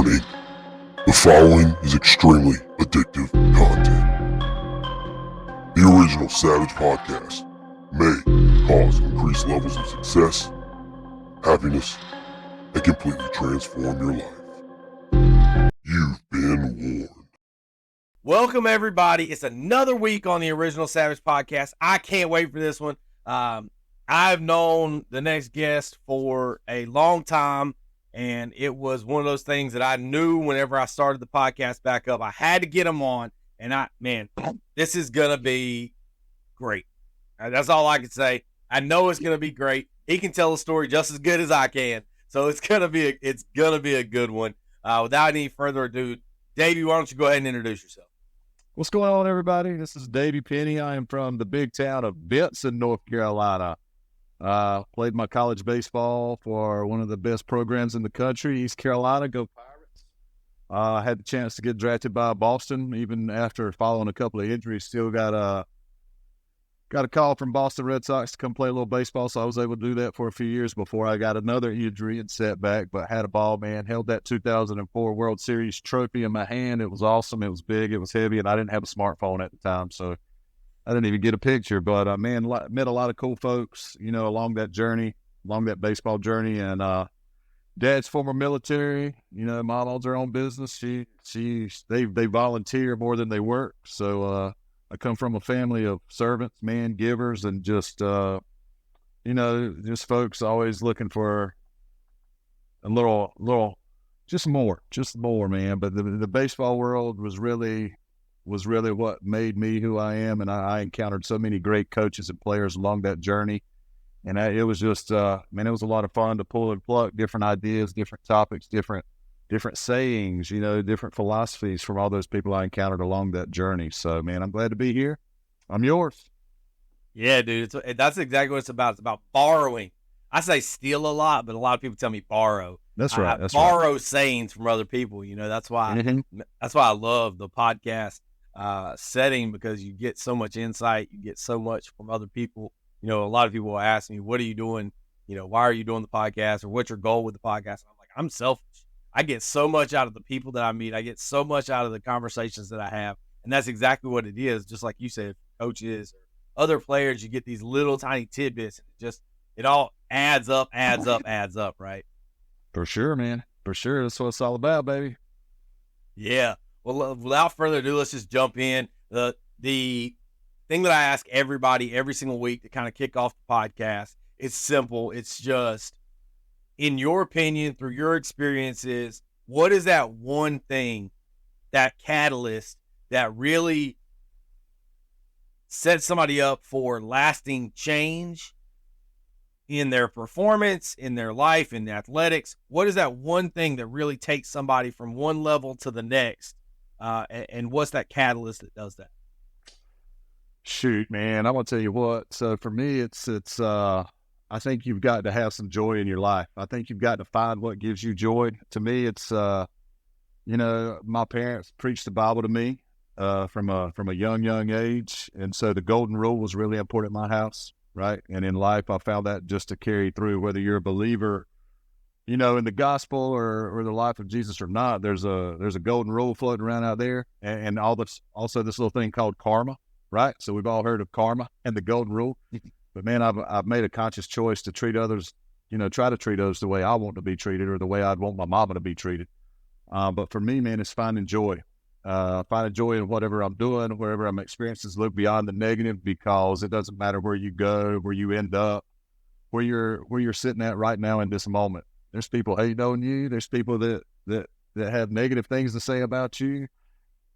Warning. The following is extremely addictive content. The original Savage Podcast may cause increased levels of success, happiness, and completely transform your life. You've been warned. Welcome, everybody. It's another week on the original Savage Podcast. I can't wait for this one. I've known the next guest for a long time, and it was one of those things that I knew whenever I started the podcast back up. I had to get him on, and this is going to be great. That's all I can say. I know it's going to be great. He can tell a story just as good as I can, so it's going to be a good one. Without any further ado, Davey, why don't you go ahead and introduce yourself? What's going on, everybody? This is Davey Penny. I am from the big town of Benson, North Carolina. Played my college baseball for one of the best programs in the country, East Carolina. Go Pirates. Had the chance to get drafted by Boston, even after following a couple of injuries. Still got a call from Boston Red Sox to come play a little baseball, so I was able to do that for a few years before I got another injury and setback, but had a ball, man. Held that 2004 World Series trophy in my hand. It was awesome. It was big. It was heavy, and I didn't have a smartphone at the time, so I didn't even get a picture. But, man, met a lot of cool folks, along that baseball journey. And Dad's former military, mom owns her own business. They volunteer more than they work, so I come from a family of servants, man, givers, and just folks always looking for a little, just more, man. But the baseball world was really what made me who I am, and I encountered so many great coaches and players along that journey, and it was just, it was a lot of fun to pull and pluck different ideas, different topics, different sayings, different philosophies from all those people I encountered along that journey. So, man, I'm glad to be here. I'm yours. Yeah, dude, that's exactly what it's about. It's about borrowing. I say steal a lot, but a lot of people tell me borrow. That's right. I borrow sayings from other people. That's why that's why I love the podcast setting, because you get so much insight, you get so much from other people. A lot of people will ask me, "What are you doing? Why are you doing the podcast, or what's your goal with the podcast?" And I'm like, I'm selfish. I get so much out of the people that I meet. I get so much out of the conversations that I have. And that's exactly what it is. Just like you said, coaches or other players, you get these little tiny tidbits. And it all adds up, right? For sure, man. For sure. That's what it's all about, baby. Yeah. Well, without further ado, let's just jump in. The thing that I ask everybody every single week to kind of kick off the podcast, it's simple. It's just, in your opinion, through your experiences, what is that one thing, that catalyst that really sets somebody up for lasting change in their performance, in their life, in athletics? What is that one thing that really takes somebody from one level to the next? And what's that catalyst that does that? Shoot, man, I'm going to tell you what. So for me, it's I think you've got to have some joy in your life. I think you've got to find what gives you joy. To me, it's, my parents preached the Bible to me from a young age. And so the golden rule was really important in my house, right? And in life, I found that just to carry through, whether you're a believer, in the gospel or the life of Jesus or not. There's a golden rule floating around out there. And also this little thing called karma, right? So we've all heard of karma and the golden rule. But, man, I've made a conscious choice to treat others, try to treat others the way I want to be treated, or the way I'd want my mama to be treated. But for me, man, it's finding joy. Finding joy in whatever I'm doing, wherever I'm experiencing. Look beyond the negative, because it doesn't matter where you go, where you end up, where you're sitting at right now in this moment. There's people hating on you. There's people that have negative things to say about you.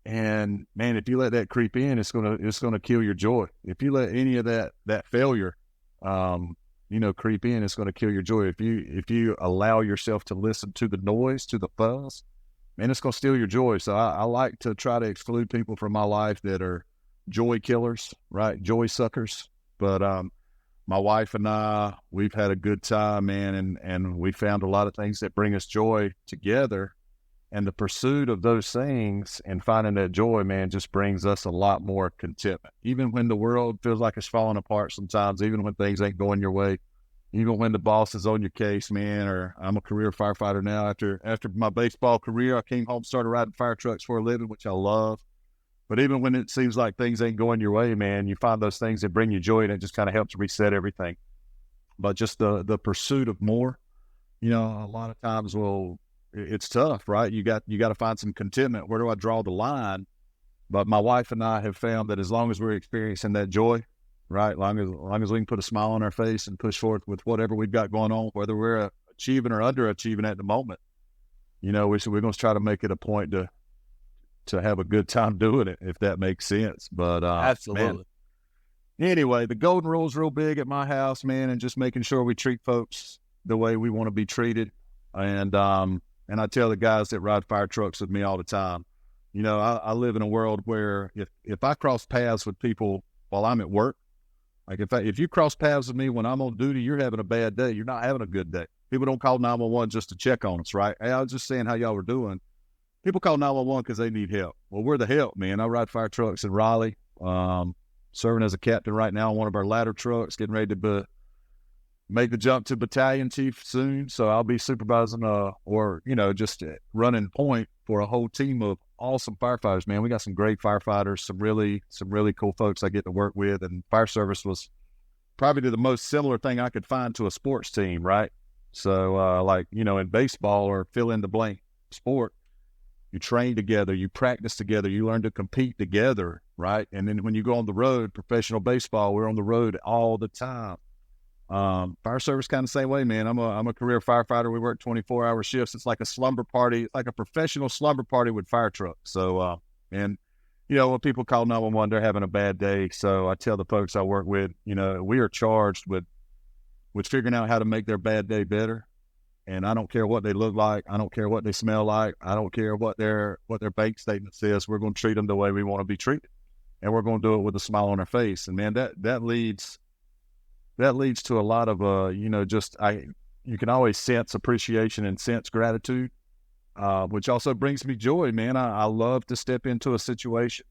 And, man, if you let that creep in, it's gonna kill your joy. If you let any of that failure, creep in, it's gonna kill your joy. If you allow yourself to listen to the noise, to the buzz, man, it's gonna steal your joy. So I like to try to exclude people from my life that are joy killers, right? Joy suckers. But my wife and I, we've had a good time, man, and we found a lot of things that bring us joy together. And the pursuit of those things and finding that joy, man, just brings us a lot more contentment. Even when the world feels like it's falling apart sometimes, even when things ain't going your way, even when the boss is on your case, man, or I'm a career firefighter now. After my baseball career, I came home, started riding fire trucks for a living, which I love. But even when it seems like things ain't going your way, man, you find those things that bring you joy, and it just kind of helps reset everything. But just the pursuit of more, a lot of times, it's tough, right? You got to find some contentment. Where do I draw the line? But my wife and I have found that as long as we're experiencing that joy, right, long as we can put a smile on our face and push forward with whatever we've got going on, whether we're achieving or underachieving at the moment, we're going to try to make it a point to have a good time doing it, if that makes sense. But absolutely. Man, anyway, the golden rule is real big at my house, man, and just making sure we treat folks the way we want to be treated. And I tell the guys that ride fire trucks with me all the time, I live in a world where if I cross paths with people while I'm at work, like if you cross paths with me when I'm on duty, you're having a bad day. You're not having a good day. People don't call 911 just to check on us, right? Hey, I was just saying how y'all were doing. People call 911 because they need help. Well, we're the help, man. I ride fire trucks in Raleigh, serving as a captain right now on one of our ladder trucks, getting ready to make the jump to battalion chief soon. So I'll be supervising just running point for a whole team of awesome firefighters, man. We got some great firefighters, some really cool folks I get to work with. And fire service was probably the most similar thing I could find to a sports team, right? So in baseball or fill in the blank sport, you train together, you practice together, you learn to compete together, right? And then when you go on the road, professional baseball, we're on the road all the time. Fire service kind of the same way, man. I'm a career firefighter. We work 24-hour shifts. It's like a slumber party. It's like a professional slumber party with fire trucks. So, when people call 911, they're having a bad day. So I tell the folks I work with, we are charged with figuring out how to make their bad day better. And I don't care what they look like. I don't care what they smell like. I don't care what their bank statement says. We're going to treat them the way we want to be treated. And we're going to do it with a smile on our face. And man, that leads to a lot of, you can always sense appreciation and sense gratitude, which also brings me joy, man. I love to step into a situation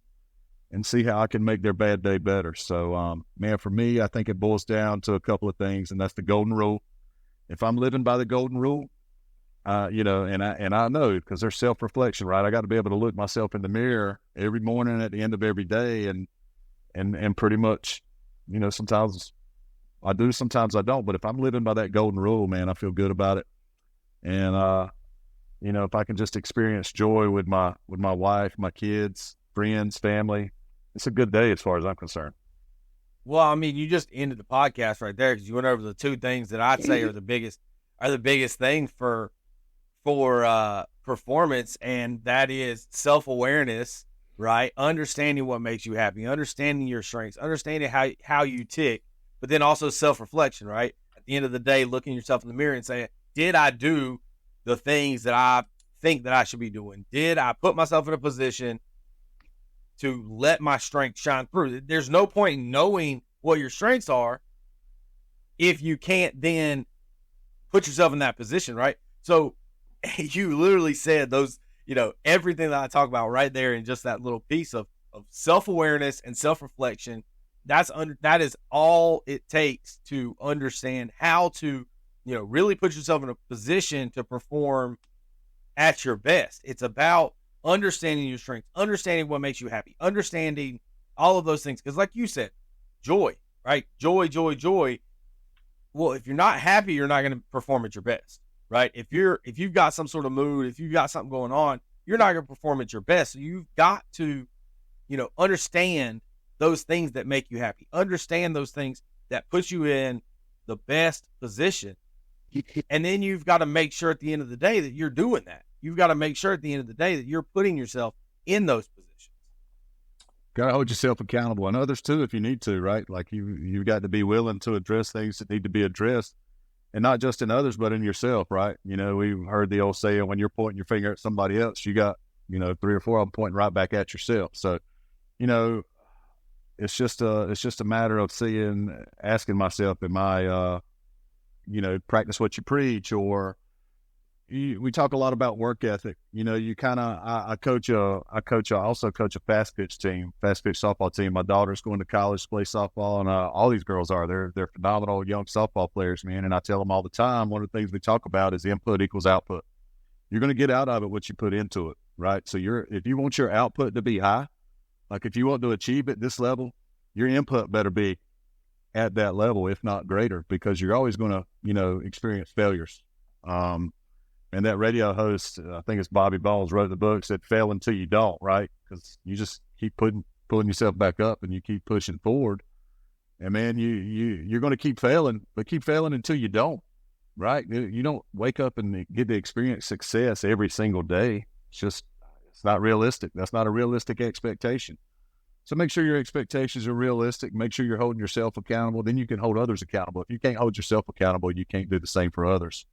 and see how I can make their bad day better. So, man, for me, I think it boils down to a couple of things, and that's the golden rule. If I'm living by the golden rule, and I know, because there's self-reflection, right? I got to be able to look myself in the mirror every morning at the end of every day and pretty much, sometimes I do, sometimes I don't. But if I'm living by that golden rule, man, I feel good about it. And, if I can just experience joy with my wife, my kids, friends, family, it's a good day as far as I'm concerned. Well, I mean, you just ended the podcast right there because you went over the two things that I'd say are the biggest thing for performance, and that is self-awareness, right? Understanding what makes you happy, understanding your strengths, understanding how you tick, but then also self-reflection, right? At the end of the day, looking yourself in the mirror and saying, did I do the things that I think that I should be doing? Did I put myself in a position to let my strength shine through? There's no point in knowing what your strengths are if you can't then put yourself in that position, right? So you literally said those, everything that I talk about right there in just that little piece of self-awareness and self-reflection. That is all it takes to understand how to, really put yourself in a position to perform at your best. It's about understanding your strengths, understanding what makes you happy, understanding all of those things. Because like you said, joy, right? Joy. Well, if you're not happy, you're not going to perform at your best, right? If you've got some sort of mood, if you've got something going on, you're not going to perform at your best. So you've got to, understand those things that make you happy. Understand those things that put you in the best position. And then you've got to make sure at the end of the day that you're doing that. You've got to make sure at the end of the day that you're putting yourself in those positions. Got to hold yourself accountable, and others too if you need to, right? Like you've got to be willing to address things that need to be addressed, and not just in others, but in yourself, right? We've heard the old saying, when you're pointing your finger at somebody else, you got, 3 or 4 of them pointing right back at yourself. So, it's just a matter of asking myself, am I, practice what you preach, or we talk a lot about work ethic. You kind of, I also coach a fast pitch softball team. My daughter's going to college to play softball, and all these girls they're phenomenal young softball players, man. And I tell them all the time, one of the things we talk about is input equals output. You're going to get out of it what you put into it, right? So if you want your output to be high, like if you want to achieve at this level, your input better be at that level, if not greater, because you're always going to, experience failures. And that radio host, I think it's Bobby Balls, wrote the book, said fail until you don't, right? Because you just keep pulling yourself back up and you keep pushing forward. And man, you're going to keep failing, but keep failing until you don't, right? You don't wake up and get to experience success every single day. It's not realistic. That's not a realistic expectation. So make sure your expectations are realistic. Make sure you're holding yourself accountable. Then you can hold others accountable. If you can't hold yourself accountable, you can't do the same for others.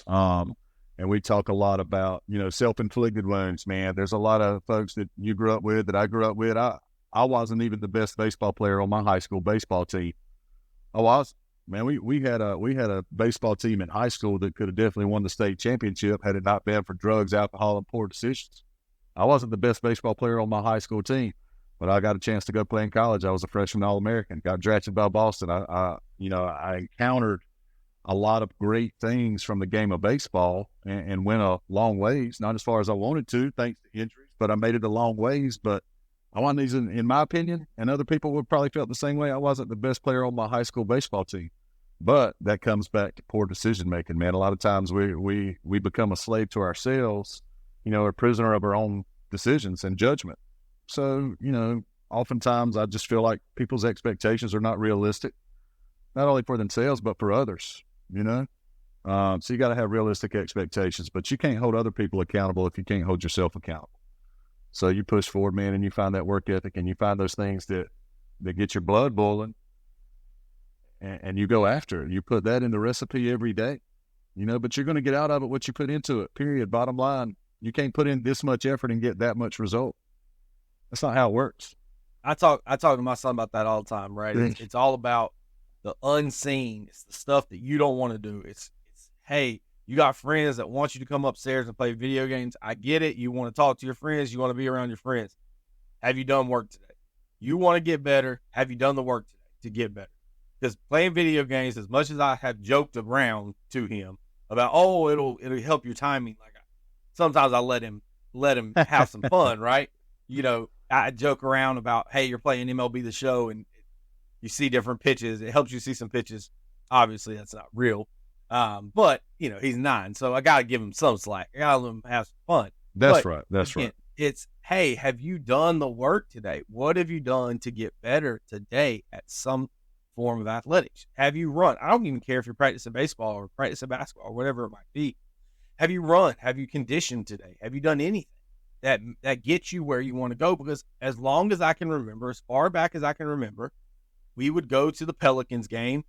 And we talk a lot about, self-inflicted wounds, man. There's a lot of folks that you grew up with, that I grew up with. I wasn't even the best baseball player on my high school baseball team. I was. Man, we had a baseball team in high school that could have definitely won the state championship had it not been for drugs, alcohol, and poor decisions. I wasn't the best baseball player on my high school team, but I got a chance to go play in college. I was a freshman All-American, got drafted by Boston. I encountered a lot of great things from the game of baseball and went a long ways, not as far as I wanted to, thanks to injuries, but I made it a long ways. But I wasn't, in my opinion, and other people would probably felt the same way, I wasn't the best player on my high school baseball team. But that comes back to poor decision-making, man. A lot of times we become a slave to ourselves, a prisoner of our own decisions and judgment. So, oftentimes I just feel like people's expectations are not realistic, not only for themselves, but for others. So you got to have realistic expectations, but you can't hold other people accountable if you can't hold yourself accountable. So you push forward, man, and you find that work ethic, and you find those things that get your blood boiling, and you go after it. You put that in the recipe every day, but you're going to get out of it what you put into it, period. Bottom line, you can't put in this much effort and get that much result. That's not how it works. I talk to my son about that all the time, right? It's all about the unseen. It's the stuff that you don't want to do. It's hey, you got friends that want you to come upstairs and play video games. I get it. You want to talk to your friends. You want to be around your friends. Have you done work today? You want to get better. Have you done the work today to get better? Because playing video games, as much as I have joked around to him about, it'll help your timing. Like sometimes I let him have some fun, right? I joke around about, hey, you're playing MLB The Show and you see different pitches. It helps you see some pitches. Obviously, that's not real. But, he's 9, so I got to give him some slack. I got to let him have some fun. That's right. It's, hey, have you done the work today? What have you done to get better today at some form of athletics? Have you run? I don't even care if you're practicing baseball or practicing basketball or whatever it might be. Have you run? Have you conditioned today? Have you done anything that gets you where you want to go? Because as long as I can remember, as far back as I can remember, we would go to the Pelicans game.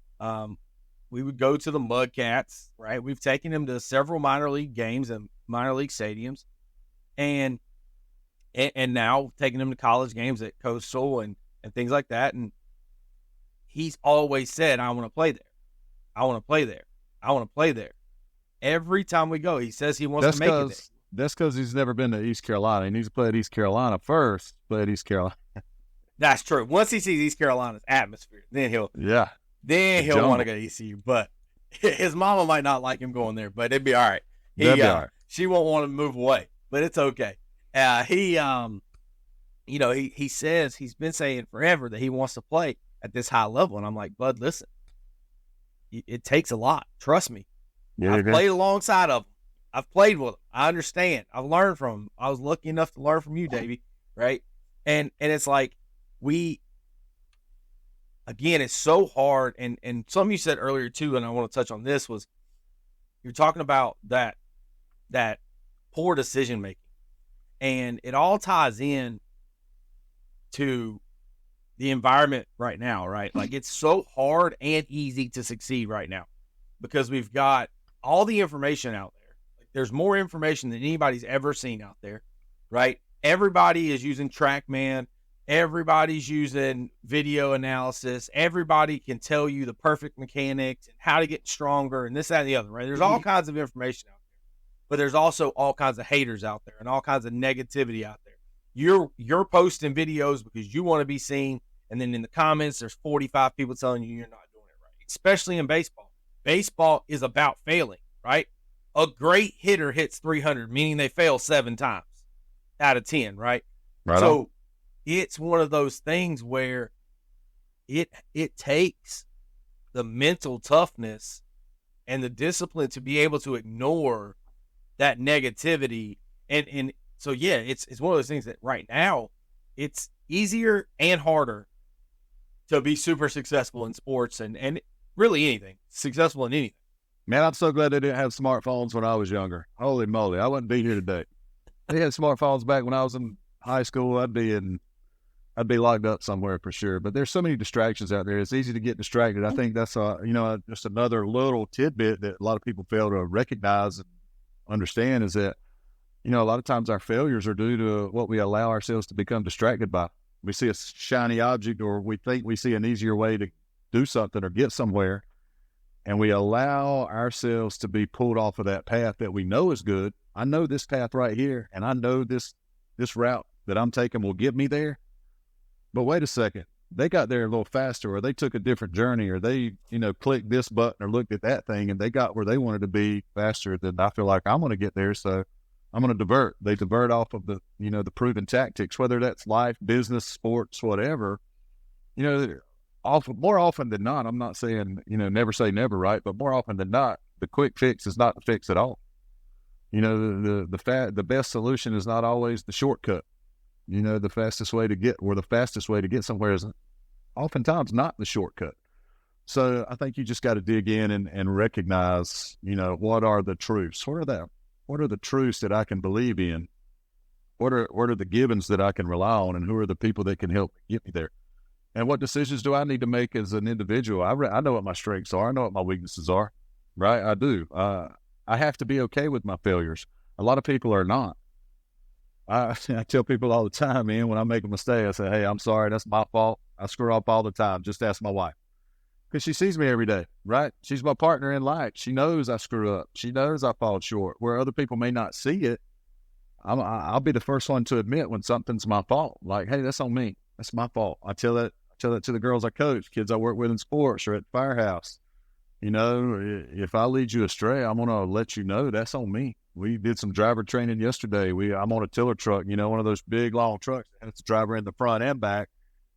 We would go to the Mudcats, right? We've taken him to several minor league games and minor league stadiums, and now taking him to college games at Coastal and things like that. And he's always said, I want to play there. I want to play there. I want to play there. Every time we go, he says he wants to make it there. That's because he's never been to East Carolina. He needs to play at East Carolina first, play at East Carolina. That's true. Once he sees East Carolina's atmosphere, then he'll want to go to ECU. But his mama might not like him going there, but it'd be all right. She won't want to move away, but it's okay. He says he's been saying forever that he wants to play at this high level, and I'm like, Bud, listen, it takes a lot. Trust me. Yeah, I've played alongside of him. I've played with him. I understand. I've learned from him. I was lucky enough to learn from you, Davey, right? And it's like again, it's so hard. And something you said earlier too, and I want to touch on this, was you're talking about that poor decision making, and it all ties in to the environment right now, right? Like it's so hard and easy to succeed right now because we've got all the information out there. Like there's more information than anybody's ever seen out there, right? Everybody is using TrackMan. Everybody's using video analysis. Everybody can tell you the perfect mechanics and how to get stronger and this, that, and the other, right? There's all kinds of information out but there's also all kinds of haters out there and all kinds of negativity out there. You're posting videos because you want to be seen, and then in the comments there's 45 people telling you you're not doing it right, especially in baseball. Baseball is about failing, right? A great hitter hits 300, meaning they fail 7 times out of 10, right? So it's one of those things where it takes the mental toughness and the discipline to be able to ignore that negativity. And so, yeah, it's one of those things that right now it's easier and harder to be super successful in sports and really anything, successful in anything. Man, I'm so glad they didn't have smartphones when I was younger. Holy moly, I wouldn't be here today. They had smartphones back when I was in high school. I'd be locked up somewhere for sure. But there's so many distractions out there. It's easy to get distracted. I think that's just another little tidbit that a lot of people fail to recognize and understand is that, a lot of times our failures are due to what we allow ourselves to become distracted by. We see a shiny object, or we think we see an easier way to do something or get somewhere, and we allow ourselves to be pulled off of that path that we know is good. I know this path right here, and I know this route that I'm taking will get me there. But wait a second, they got there a little faster, or they took a different journey, or they, clicked this button or looked at that thing and they got where they wanted to be faster than I feel like I'm going to get there. So I'm going to divert. They divert off of the proven tactics, whether that's life, business, sports, whatever. More often than not, I'm not saying, never say never, right? But more often than not, the quick fix is not the fix at all. The best solution is not always the shortcut. The fastest way to get somewhere is oftentimes not the shortcut. So I think you just got to dig in and recognize, what are the truths? What are the truths that I can believe in? What are the givens that I can rely on, and who are the people that can help get me there? And what decisions do I need to make as an individual? I know what my strengths are. I know what my weaknesses are, right? I do. I have to be okay with my failures. A lot of people are not. I tell people all the time, man, when I make a mistake, I say, hey, I'm sorry. That's my fault. I screw up all the time. Just ask my wife. Because she sees me every day, right? She's my partner in life. She knows I screw up. She knows I fall short. Where other people may not see it, I'll be the first one to admit when something's my fault. Like, hey, that's on me. That's my fault. I tell that to the girls I coach, kids I work with in sports or at the firehouse. If I lead you astray, I'm going to let you know that's on me. We did some driver training yesterday. I'm on a tiller truck, one of those big, long trucks that has a driver in the front and back.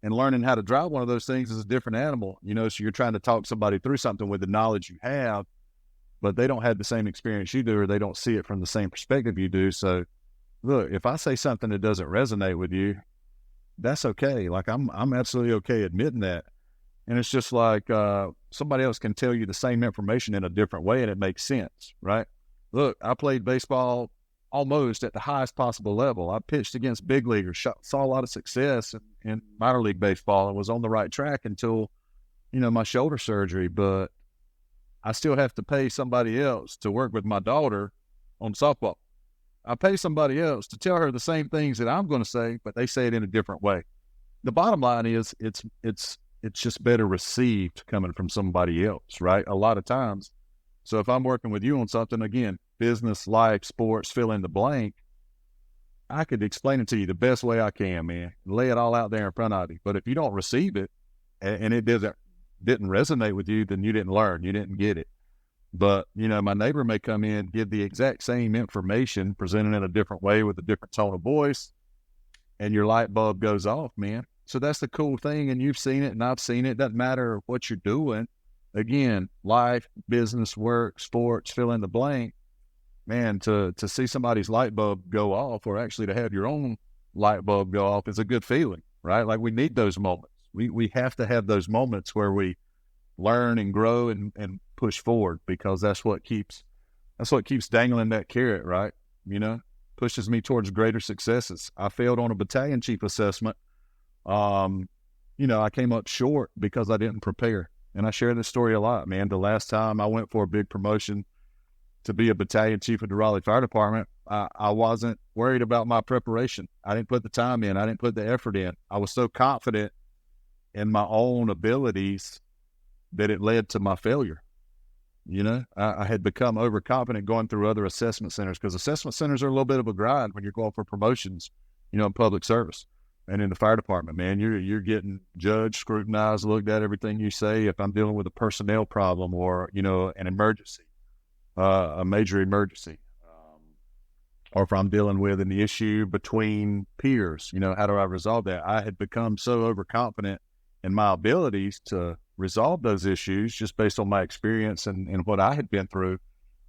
And learning how to drive one of those things is a different animal, so you're trying to talk somebody through something with the knowledge you have, but they don't have the same experience you do, or they don't see it from the same perspective you do. So look, if I say something that doesn't resonate with you, that's okay. Like I'm absolutely okay admitting that. And it's just like somebody else can tell you the same information in a different way and it makes sense, right? Look, I played baseball almost at the highest possible level. I pitched against big leaguers, saw a lot of success in minor league baseball, and was on the right track until, my shoulder surgery. But I still have to pay somebody else to work with my daughter on softball. I pay somebody else to tell her the same things that I'm going to say, but they say it in a different way. The bottom line is it's just better received coming from somebody else, right? A lot of times. So if I'm working with you on something, again, business, life, sports, fill in the blank, I could explain it to you the best way I can, man. Lay it all out there in front of you. But if you don't receive it and it didn't resonate with you, then you didn't learn. You didn't get it. But, my neighbor may come in, give the exact same information, presented in a different way with a different tone of voice, and your light bulb goes off, man. So that's the cool thing, and you've seen it, and I've seen it. Doesn't matter what you're doing. Again, life, business, work, sports, fill in the blank. Man, to see somebody's light bulb go off, or actually to have your own light bulb go off, is a good feeling, right? Like we need those moments. We have to have those moments where we learn and grow and push forward, because that's what keeps dangling that carrot, right? Pushes me towards greater successes. I failed on a battalion chief assessment. I came up short because I didn't prepare. And I share this story a lot, man. The last time I went for a big promotion to be a battalion chief of the Raleigh Fire Department, I wasn't worried about my preparation. I didn't put the time in. I didn't put the effort in. I was so confident in my own abilities that it led to my failure. I had become overconfident going through other assessment centers, because assessment centers are a little bit of a grind when you're going for promotions, in public service and in the fire department, man. You're getting judged, scrutinized, looked at, everything you say. If I'm dealing with a personnel problem or, an emergency, a major emergency, or if I'm dealing with an issue between peers, how do I resolve that? I had become so overconfident in my abilities to resolve those issues just based on my experience and what I had been through,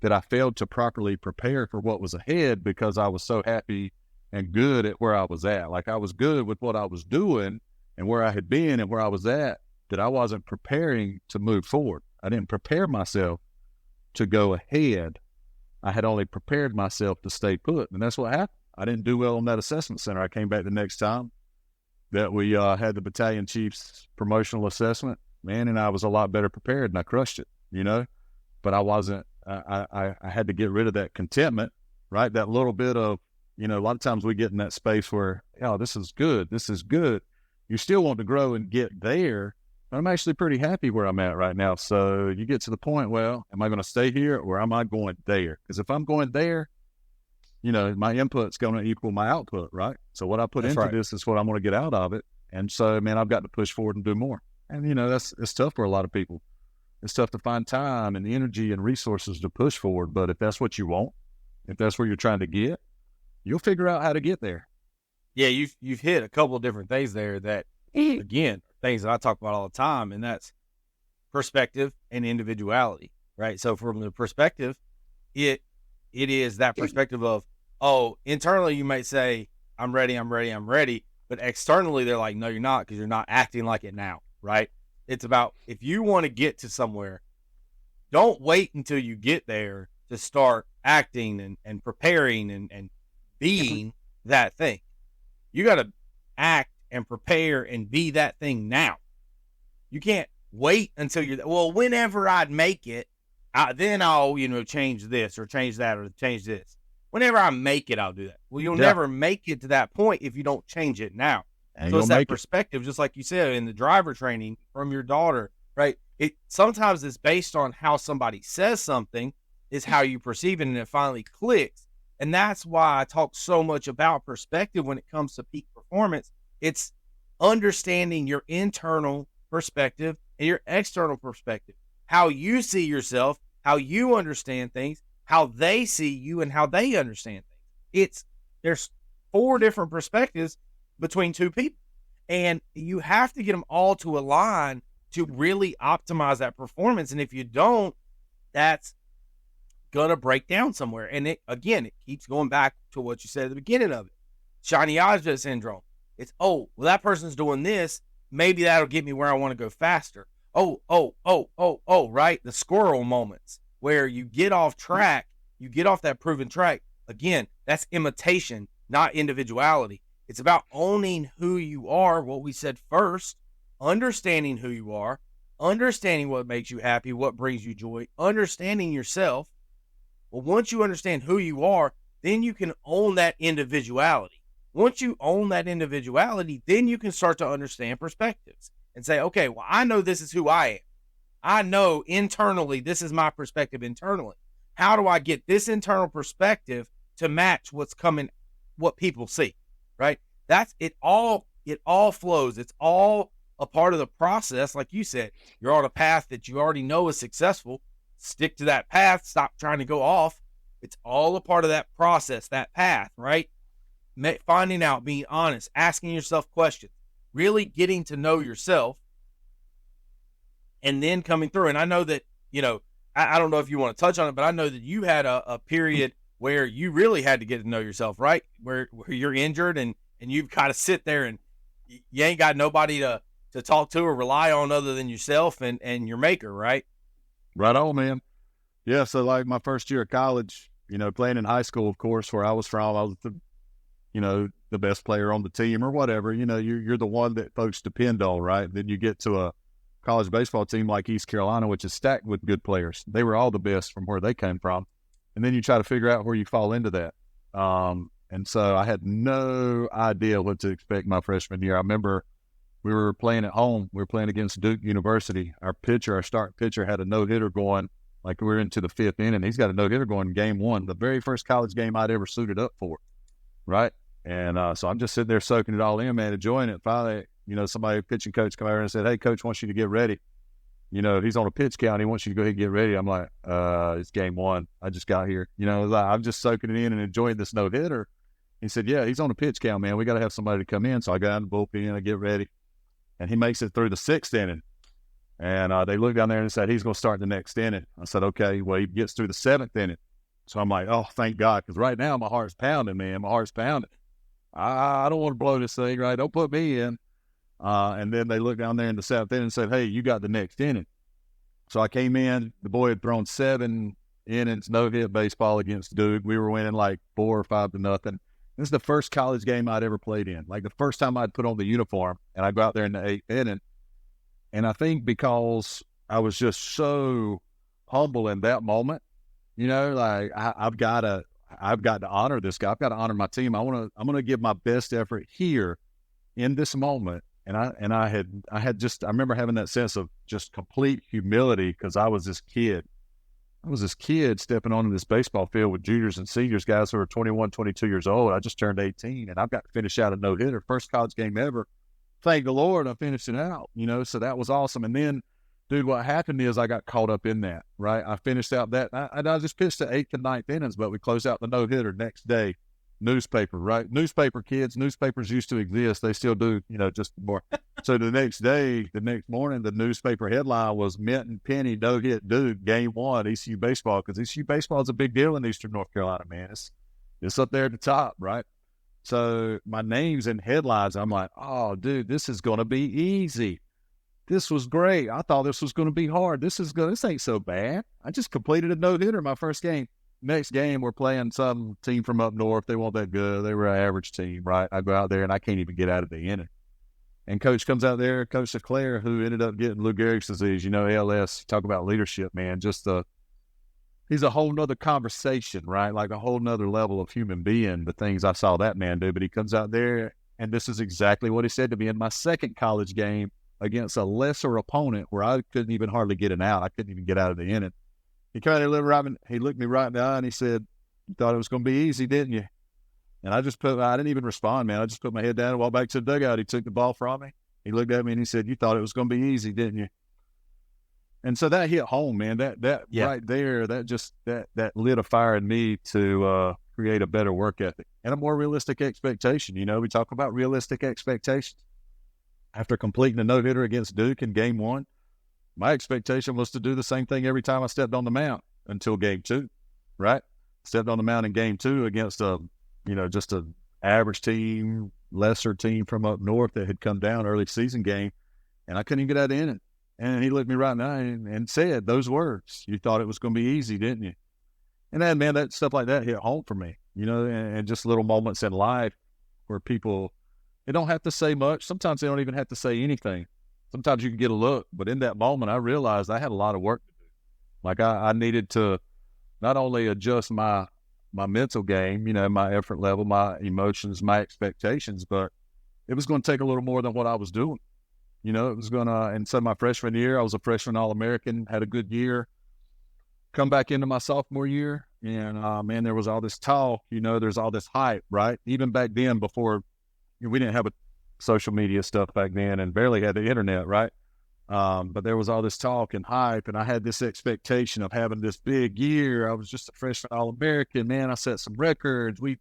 that I failed to properly prepare for what was ahead, because I was so happy and good at where I was at. Like, I was good with what I was doing and where I had been and where I was at, that I wasn't preparing to move forward. I didn't prepare myself to go ahead. I had only prepared myself to stay put. And that's what happened. I didn't do well on that assessment center. I came back the next time that we had the battalion chief's promotional assessment, man, and I was a lot better prepared, and I crushed it, but I wasn't, I had to get rid of that contentment, right? That little bit of, a lot of times we get in that space where, oh, this is good. You still want to grow and get there, but I'm actually pretty happy where I'm at right now. So you get to the point, well, am I going to stay here or am I going there? Because if I'm going there, my input's going to equal my output, right? So what I put into this is what I'm going to get out of it. And so, man, I've got to push forward and do more. And, it's tough for a lot of people. It's tough to find time and energy and resources to push forward. But if that's what you want, if that's where you're trying to get, you'll figure out how to get there. Yeah, you've hit a couple of different things there that, again, things that I talk about all the time, and that's perspective and individuality, right? So from the perspective, it is that perspective of, internally you might say, I'm ready. But externally, they're like, no, you're not, because you're not acting like it now, right? It's about, if you want to get to somewhere, don't wait until you get there to start acting and preparing and being that thing. You got to act and prepare and be that thing now. You can't wait until whenever I'd make it, then I'll, change this or change that or change this. Whenever I make it, I'll do that. Well, you'll never make it to that point if you don't change it now. So it's that perspective, just like you said in the driver training from your daughter, right? Sometimes it's based on how somebody says something is how you perceive it, and it finally clicks. And that's why I talk so much about perspective when it comes to peak performance. It's understanding your internal perspective and your external perspective, how you see yourself, how you understand things, how they see you, and how they understand things. There's 4 different perspectives between 2 people, and you have to get them all to align to really optimize that performance. And if you don't, that's gonna break down somewhere. And it keeps going back to what you said at the beginning of it, shiny object syndrome. It's, that person's doing this, maybe that'll get me where I want to go faster. Right? The squirrel moments where you get off track, you get off that proven track. Again, that's imitation, not individuality. It's about owning who you are, what we said first, understanding who you are, understanding what makes you happy, what brings you joy, understanding yourself. Well, once you understand who you are, then you can own that individuality. Once you own that individuality, then you can start to understand perspectives and say, okay, well, I know this is who I am. I know internally, this is my perspective internally. How do I get this internal perspective to match what's coming, what people see, right? That's it. All flows. It's all a part of the process. Like you said, you're on a path that you already know is successful. Stick to that path. Stop trying to go off. It's all a part of that process, that path, right? Finding out, being honest, asking yourself questions, really getting to know yourself, and then coming through. And I know that, I don't know if you want to touch on it, but I know that you had a period where you really had to get to know yourself, right? Where you're injured and you've got to sit there and you ain't got nobody to talk to or rely on other than yourself and your maker, right? Right on, man. Yeah, so like my first year of college, playing in high school, of course, where I was from, I was the best player on the team or whatever. You're the one that folks depend on, right? Then you get to a college baseball team like East Carolina, which is stacked with good players. They were all the best from where they came from. And then you try to figure out where you fall into that. And so I had no idea what to expect my freshman year. I remember we were playing at home. We were playing against Duke University. Our starting pitcher had a no-hitter going, Like we're into the 5th inning. He's got a no-hitter going in game 1, the very first college game I'd ever suited up for, right? And so I'm just sitting there soaking it all in, man, enjoying it. Finally, somebody, pitching coach, come over and said, "Hey, coach wants you to get ready. He's on a pitch count. He wants you to go ahead and get ready." I'm like, it's game 1. I just got here. I'm just soaking it in and enjoying this no-hitter. He said, "Yeah, he's on a pitch count, man. We got to have somebody to come in." So I got in the bullpen, I get ready, and he makes it through the 6th inning. And they looked down there and said, "He's going to start the next inning." I said, "Okay." Well, he gets through the 7th inning. So I'm like, "Oh, thank God." Because right now my heart's pounding, man. My heart's pounding. I don't want to blow this thing, right? Don't put me in. And then they looked down there in the 7th inning and said, "Hey, you got the next inning." So I came in. The boy had thrown 7 innings, no-hit baseball against Duke. We were winning like 4 or 5-0. This is the first college game I'd ever played in. Like the first time I'd put on the uniform, and I go out there in the 8th inning. And I think because I was just so humble in that moment, like I've got to honor this guy. I've got to honor my team. I'm going to give my best effort here in this moment. And I remember having that sense of just complete humility because I was this kid. I was this kid stepping onto this baseball field with juniors and seniors, guys who are 21, 22 years old. I just turned 18, and I've got to finish out a no-hitter, first college game ever. Thank the Lord I finished it out, so that was awesome. And then, dude, what happened is I got caught up in that, right? I finished out that. I just pitched the 8th and 9th innings, but we closed out the no-hitter next day. Newspaper, right? Newspaper kids, newspapers used to exist. They still do, just more. So the next morning, the newspaper headline was Minton Penny no-hit Duke, game 1, ECU baseball, because ECU baseball is a big deal in Eastern North Carolina, man. It's up there at the top, right? So my name's in headlines. I'm like, oh, dude, this is going to be easy. This was great. I thought this was going to be hard. This ain't so bad. I just completed a no-hitter my first game. Next game, we're playing some team from up north. They weren't that good. They were an average team, right? I go out there, and I can't even get out of the inning. And coach comes out there, Coach Sinclair, who ended up getting Lou Gehrig's disease, ALS. Talk about leadership, man. He's a whole nother conversation, right? Like a whole nother level of human being, the things I saw that man do. But he comes out there, and this is exactly what he said to me in my second college game against a lesser opponent where I couldn't even hardly get an out. I couldn't even get out of the inning. He looked me right in the eye, and he said, "You thought it was going to be easy, didn't you?" And I didn't even respond, man. I just put my head down and walked back to the dugout. He took the ball from me. He looked at me, and he said, "You thought it was going to be easy, didn't you?" And so that hit home, man. That right there, that lit a fire in me to create a better work ethic and a more realistic expectation. We talk about realistic expectations. After completing a no-hitter against Duke in game 1, my expectation was to do the same thing every time I stepped on the mound until game 2, right? Stepped on the mound in game 2 against just an average team, lesser team from up north that had come down early season game, and I couldn't even get out of the inning. And he looked me right in the eye and said those words, "You thought it was going to be easy, didn't you?" And then, man, that stuff like that hit home for me, and just little moments in life where people, they don't have to say much. Sometimes they don't even have to say anything. Sometimes you can get a look, but in that moment, I realized I had a lot of work to do. Like I needed to not only adjust my mental game, my effort level, my emotions, my expectations, but it was going to take a little more than what I was doing. It was going to, and so my freshman year, I was a freshman All-American, had a good year. Come back into my sophomore year, and man, there was all this talk, there's all this hype, right? Even back then, before, we didn't have a social media stuff back then and barely had the internet, right? But there was all this talk and hype, and I had this expectation of having this big year. I was just a freshman All-American, man. I set some records. We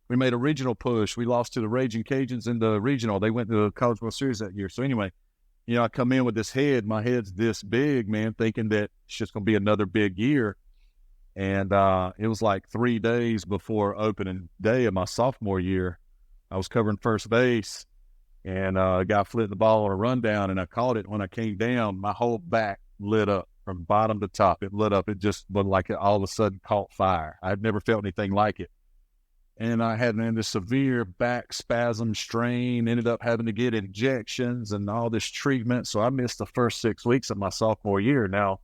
made a regional push. We lost to the Raging Cajuns in the regional. They went to the College World Series that year. So anyway, I come in with this head. My head's this big, man, thinking that it's just going to be another big year. And it was like 3 days before opening day of my sophomore year. I was covering first base, and a guy flipped the ball on a rundown, and I caught it. When I came down, my whole back lit up from bottom to top. It lit up. It just was like it all of a sudden caught fire. I'd never felt anything like it. And I had this severe back spasm strain, ended up having to get injections and all this treatment. So I missed the first 6 weeks of my sophomore year. Now,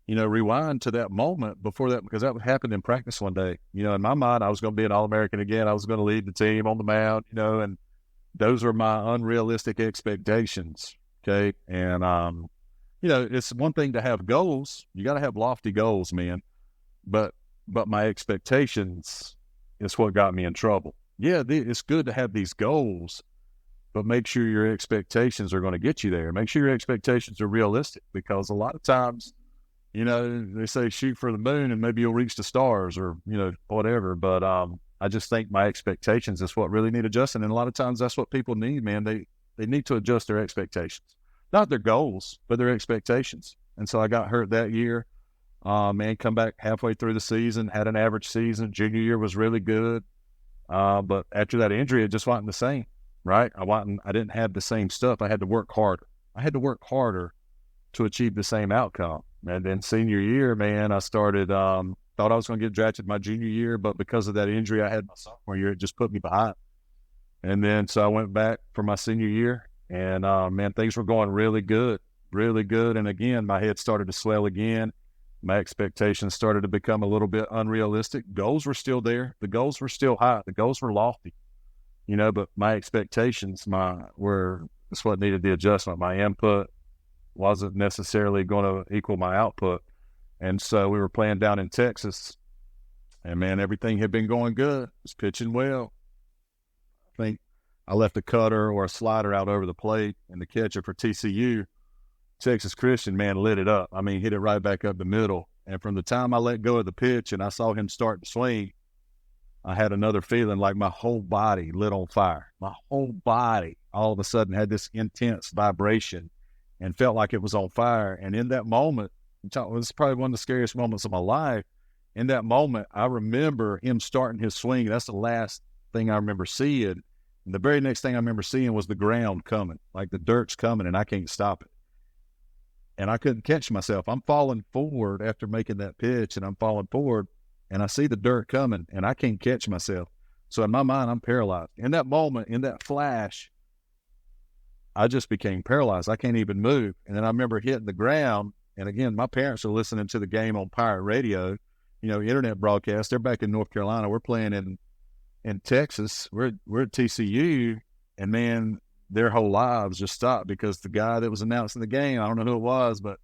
rewind to that moment before that, because that happened in practice one day. In my mind, I was going to be an All-American again. I was going to lead the team on the mound, and those were my unrealistic expectations. Okay. And it's one thing to have goals. You got to have lofty goals, man. But my expectations is what got me in trouble. Yeah, it's good to have these goals, but make sure your expectations are going to get you there. Make sure your expectations are realistic, because a lot of times, they say shoot for the moon and maybe you'll reach the stars, or, whatever. But I just think my expectations is what really need adjusting. And a lot of times that's what people need, man. They need to adjust their expectations, not their goals, but their expectations. And so I got hurt that year. Come back halfway through the season, had an average season. Junior year was really good. But after that injury, it just wasn't the same, right? I didn't have the same stuff. I had to work harder. I had to work harder to achieve the same outcome. And then senior year, man, I started, thought I was going to get drafted my junior year, but because of that injury I had my sophomore year, it just put me behind. And then, so I went back for my senior year, and, things were going really good, really good. And again, my head started to swell again. My expectations started to become a little bit unrealistic. Goals were still there. The goals were still high. The goals were lofty, but my expectations, that's what needed the adjustment. My input wasn't necessarily going to equal my output. And so we were playing down in Texas, and man, everything had been going good. Was pitching well. I think I left a cutter or a slider out over the plate, and the catcher for TCU, Texas Christian, man, lit it up. I mean, hit it right back up the middle. And from the time I let go of the pitch and I saw him start to swing, I had another feeling like my whole body lit on fire. My whole body all of a sudden had this intense vibration and felt like it was on fire. And in that moment, it was probably one of the scariest moments of my life. In that moment, I remember him starting his swing. That's the last thing I remember seeing. And the very next thing I remember seeing was the ground coming, like the dirt's coming, and I can't stop it. And I couldn't catch myself. I'm falling forward after making that pitch, and I'm falling forward, and I see the dirt coming, and I can't catch myself. So in my mind, I'm paralyzed. In that moment, in that flash, I just became paralyzed. I can't even move. And then I remember hitting the ground. And again, my parents are listening to the game on pirate radio, internet broadcast. They're back in North Carolina. We're playing in Texas. We're at TCU, and man, their whole lives just stopped because the guy that was announcing the game, I don't know who it was, but,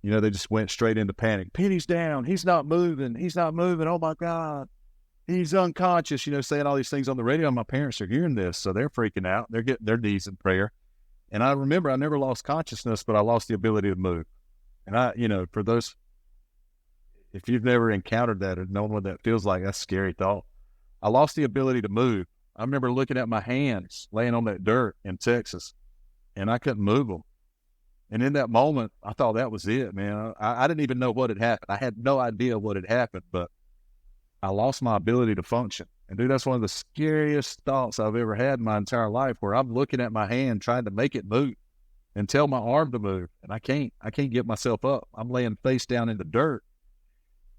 they just went straight into panic. Penny's down. He's not moving. He's not moving. Oh, my God. He's unconscious, saying all these things on the radio. And my parents are hearing this, so they're freaking out. They're getting their knees in prayer. And I remember I never lost consciousness, but I lost the ability to move. And for those, if you've never encountered that or known what that feels like, that's a scary thought. I lost the ability to move. I remember looking at my hands laying on that dirt in Texas, and I couldn't move them. And in that moment, I thought that was it, man. I didn't even know what had happened. I had no idea what had happened, but I lost my ability to function. And dude, that's one of the scariest thoughts I've ever had in my entire life, where I'm looking at my hand trying to make it move and tell my arm to move, and I can't get myself up. I'm laying face down in the dirt.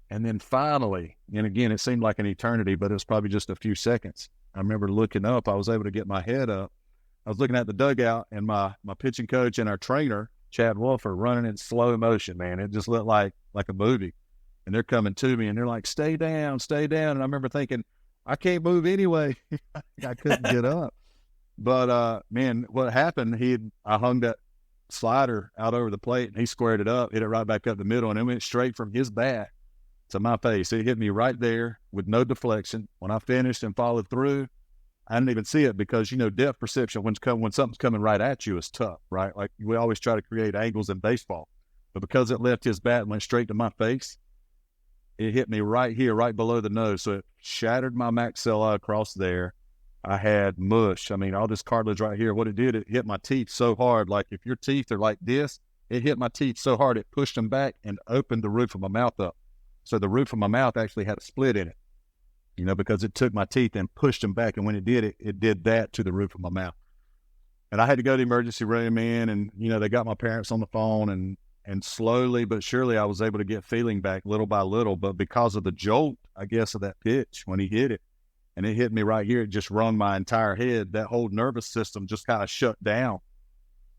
And then finally, and again, it seemed like an eternity, but it was probably just a few seconds. I remember looking up. I was able to get my head up. I was looking at the dugout, and my pitching coach and our trainer, Chad Wolf, are running in slow motion, man. It just looked like a movie. And they're coming to me, and they're like, stay down, stay down. And I remember thinking, I can't move anyway. I couldn't get up. But, man, what happened, I hung that slider out over the plate, and he squared it up, hit it right back up the middle, and it went straight from his bat to my face. It hit me right there with no deflection. When I finished and followed through, I didn't even see it because, depth perception, when something's coming right at you, is tough, right? Like, we always try to create angles in baseball. But because it left his bat and went straight to my face, it hit me right here, right below the nose. So it shattered my maxilla across there. I had mush. I mean, all this cartilage right here. What it did, it hit my teeth so hard. Like, if your teeth are like this, it hit my teeth so hard it pushed them back and opened the roof of my mouth up. So the roof of my mouth actually had a split in it, because it took my teeth and pushed them back. And when it did, it did that to the roof of my mouth. And I had to go to the emergency room, man. And, they got my parents on the phone, and slowly but surely I was able to get feeling back little by little. But because of the jolt, I guess, of that pitch when he hit it, and it hit me right here, it just rung my entire head. That whole nervous system just kind of shut down.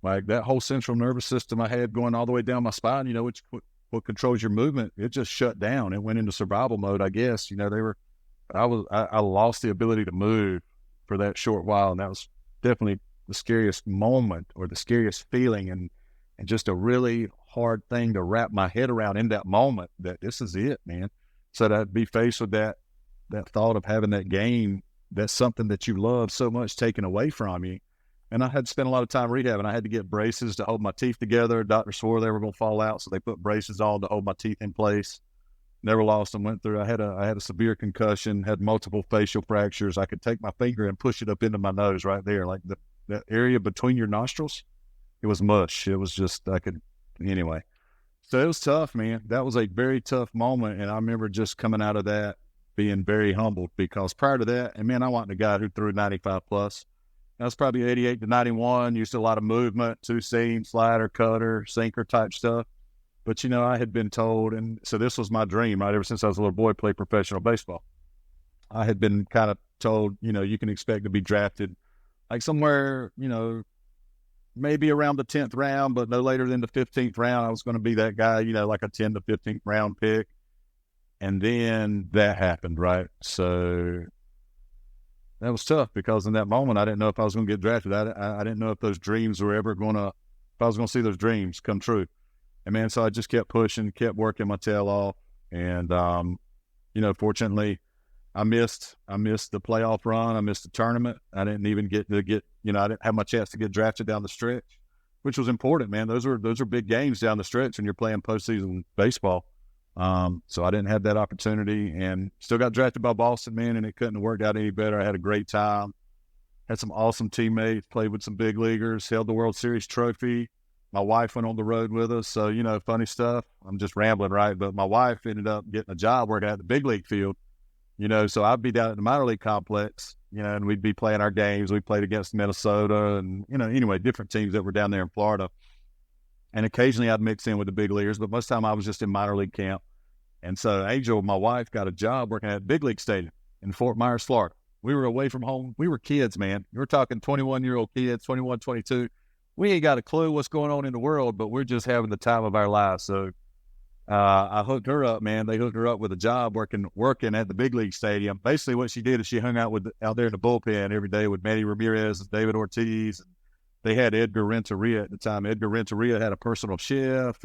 Like, that whole central nervous system I had going all the way down my spine, which what controls your movement, it just shut down. It went into survival mode, I guess. I lost the ability to move for that short while, and that was definitely the scariest moment or the scariest feeling. And and just a really hard thing to wrap my head around in that moment, that this is it, man. So to be faced with that thought of having that game, that's something that you love so much, taken away from you. And I had to spend a lot of time rehabbing. I had to get braces to hold my teeth together. Doctor swore they were going to fall out, so they put braces on to hold my teeth in place. Never lost them. Went through. I had a severe concussion. Had multiple facial fractures. I could take my finger and push it up into my nose right there, like that area between your nostrils. It was mush. It was just anyway. So it was tough, man. That was a very tough moment, and I remember just coming out of that being very humbled, because prior to that, and man, I wasn't a guy who threw 95 plus. I was probably 88 to 91, used to a lot of movement, two seam, slider, cutter, sinker type stuff. But, I had been told, and so this was my dream, right? Ever since I was a little boy, play professional baseball. I had been kind of told, you can expect to be drafted like somewhere, maybe around the 10th round, but no later than the 15th round. I was going to be that guy, like a 10 to 15th round pick. And then that happened, right? So that was tough, because in that moment, I didn't know if I was going to get drafted. I didn't know if those dreams were ever if I was going to see those dreams come true. And man, so I just kept pushing, kept working my tail off. And, fortunately, I missed the playoff run. I missed the tournament. I didn't even I didn't have my chance to get drafted down the stretch, which was important, man. Those are big games down the stretch when you're playing postseason baseball. So I didn't have that opportunity, and still got drafted by Boston, man, and it couldn't have worked out any better. I had a great time, had some awesome teammates, played with some big leaguers, held the World Series trophy. My wife went on the road with us. So, funny stuff. I'm just rambling, right? But my wife ended up getting a job working at the big league field, so I'd be down at the minor league complex, and we'd be playing our games. We played against Minnesota and, anyway, different teams that were down there in Florida. And occasionally I'd mix in with the big leaguers, but most of the time I was just in minor league camp. And so Angel, my wife, got a job working at Big League Stadium in Fort Myers, Florida. We were away from home. We were kids, man. You were talking 21-year-old kids, 21, 22. We ain't got a clue what's going on in the world, but we're just having the time of our lives. So I hooked her up, man. They hooked her up with a job working at the Big League Stadium. Basically what she did is she hung out out there in the bullpen every day with Manny Ramirez and David Ortiz. And they had Edgar Renteria at the time. Edgar Renteria had a personal chef,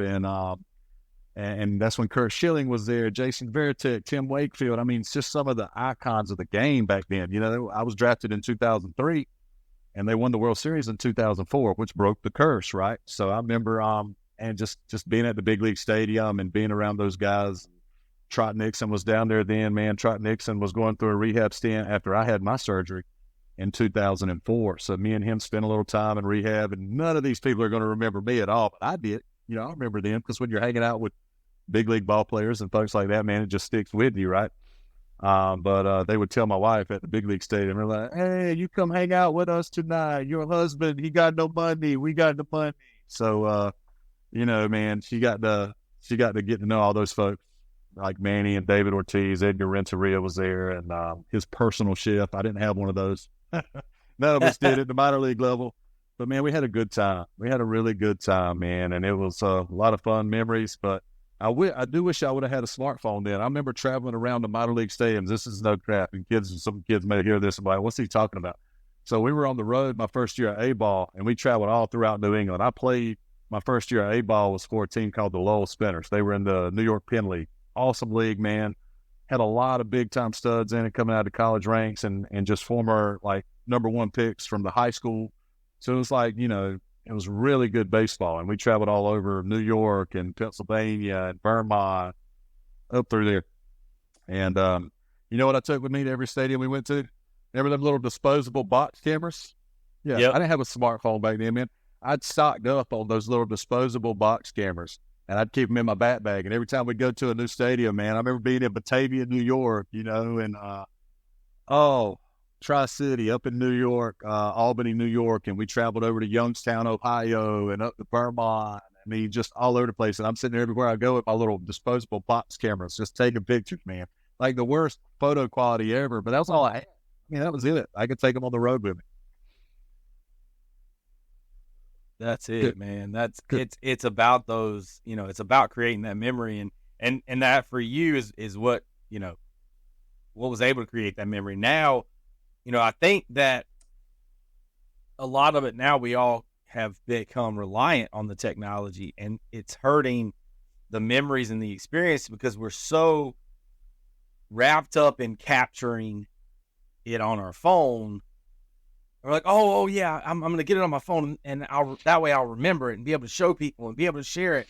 and that's when Kurt Schilling was there, Jason Varitek, Tim Wakefield. I mean, it's just some of the icons of the game back then. I was drafted in 2003, and they won the World Series in 2004, which broke the curse, right? So I remember and just being at the Big League Stadium and being around those guys. Trot Nixon was down there then, man. Trot Nixon was going through a rehab stint after I had my surgery in 2004. So me and him spent a little time in rehab, and none of these people are going to remember me at all, but I did. I remember them, because when you're hanging out with big league ball players and folks like that, man, it just sticks with you, right? But they would tell my wife at the Big League Stadium, they're like, "Hey, you come hang out with us tonight. Your husband, he got no money. We got the money." So, man, she got to get to know all those folks like Manny and David Ortiz. Edgar Renteria was there, and his personal chef. I didn't have one of those. None of us did at the minor league level. But, man, we had a good time. We had a really good time, man, and it was a lot of fun memories. But I do wish I would have had a smartphone then. I remember traveling around the minor league stadiums. This is no crap. And some kids may hear this and be like, "What's he talking about?" So we were on the road my first year at A-ball, and we traveled all throughout New England. I played my first year at A-ball was for a team called the Lowell Spinners. They were in the New York Penn League. Awesome league, man. Had a lot of big-time studs in it coming out of college ranks, and just former, like, number one picks from the high school. So it was like, it was really good baseball, and we traveled all over New York and Pennsylvania and Vermont, up through there. And you know what I took with me to every stadium we went to? Remember them little disposable box cameras? Yeah, yep. I didn't have a smartphone back then, man. I'd stocked up on those little disposable box cameras, and I'd keep them in my bat bag. And every time we'd go to a new stadium, man, I remember being in Batavia, New York, and Tri-City up in New York, Albany, New York, and we traveled over to Youngstown, Ohio, and up to Vermont. I mean, just all over the place. And I'm sitting there everywhere I go with my little disposable box cameras, just taking pictures, man. Like the worst photo quality ever, but that's all I had. I mean, that was it. I could take them on the road with me. That's it, man. It's about those, it's about creating that memory, and that for you is what, what was able to create that memory. Now, I think that a lot of it now we all have become reliant on the technology, and it's hurting the memories and the experience because we're so wrapped up in capturing it on our phone. We're like, oh yeah, I'm going to get it on my phone, and that way I'll remember it and be able to show people and be able to share it.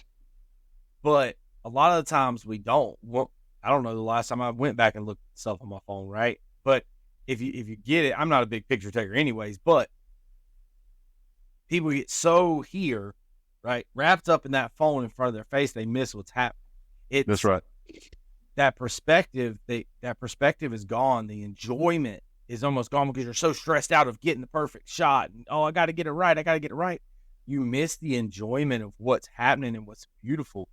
But a lot of the times we don't. Well, I don't know the last time I went back and looked at stuff on my phone, right? But if you get it, I'm not a big picture taker anyways, but people get so here, right, wrapped up in that phone in front of their face, they miss what's happening. That's right. That perspective is gone. The enjoyment is almost gone because you're so stressed out of getting the perfect shot. And, I got to get it right. You miss the enjoyment of what's happening and what's beautiful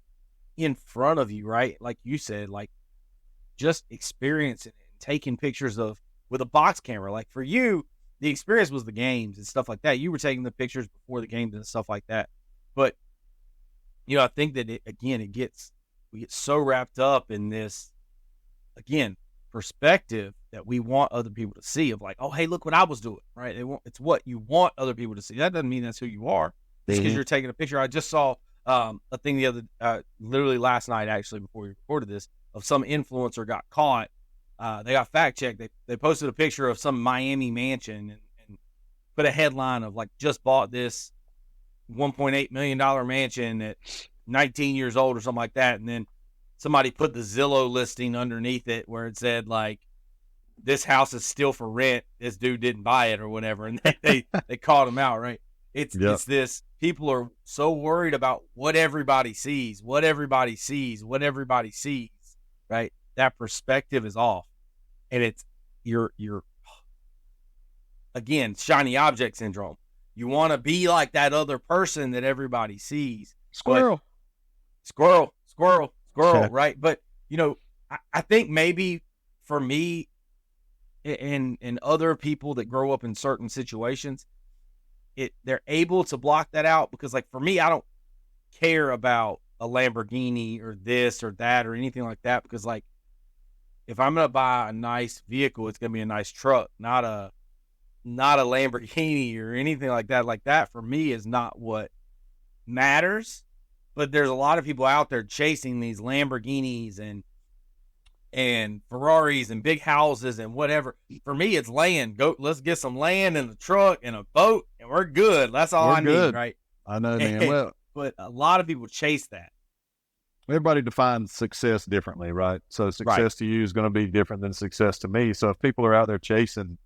in front of you, right? Like you said, like just experiencing it and taking pictures with a box camera. Like for you, the experience was the games and stuff like that. You were taking the pictures before the games and stuff like that. But, I think that we get so wrapped up in this, again, perspective that we want other people to see of like, oh, hey, look what I was doing, right? It's what you want other people to see. That doesn't mean that's who you are just because you're taking a picture. I just saw a thing literally last night, actually, before we recorded this, of some influencer got caught. They got fact checked. They posted a picture of some Miami mansion and put a headline of like, just bought this $1.8 million mansion at 19 years old or something like that. And then somebody put the Zillow listing underneath it where it said like, this house is still for rent. This dude didn't buy it or whatever. And they called him out, right? It's this, people are so worried about what everybody sees, right? That perspective is off. And it's you're again, shiny object syndrome. You want to be like that other person that everybody sees. Squirrel, right? But, I think maybe for me and other people that grow up in certain situations, they're able to block that out because, like, for me, I don't care about a Lamborghini or this or that or anything like that because, like, if I'm going to buy a nice vehicle, it's going to be a nice truck, not a Lamborghini or anything like that. Like that for me is not what matters. But there's a lot of people out there chasing these Lamborghinis and Ferraris and big houses and whatever. For me, it's land. Let's get some land and a truck and a boat and we're good. That's all I need, right? I know, man. Well, but a lot of people chase that. Everybody defines success differently, right? So success to you is going to be different than success to me. So if people are out there chasing,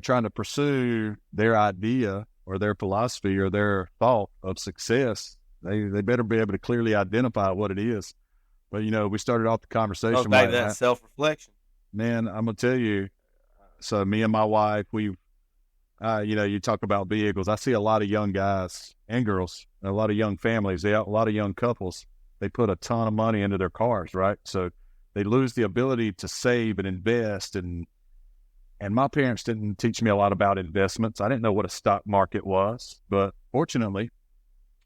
trying to pursue their idea or their philosophy or their thought of success, they better be able to clearly identify what it is. But, we started off the conversation. Back to that self-reflection. Man, I'm going to tell you, so me and my wife, you talk about vehicles. I see a lot of young guys and girls, a lot of young families, a lot of young couples. They put a ton of money into their cars, right? So they lose the ability to save and invest. And my parents didn't teach me a lot about investments. I didn't know what a stock market was. But fortunately,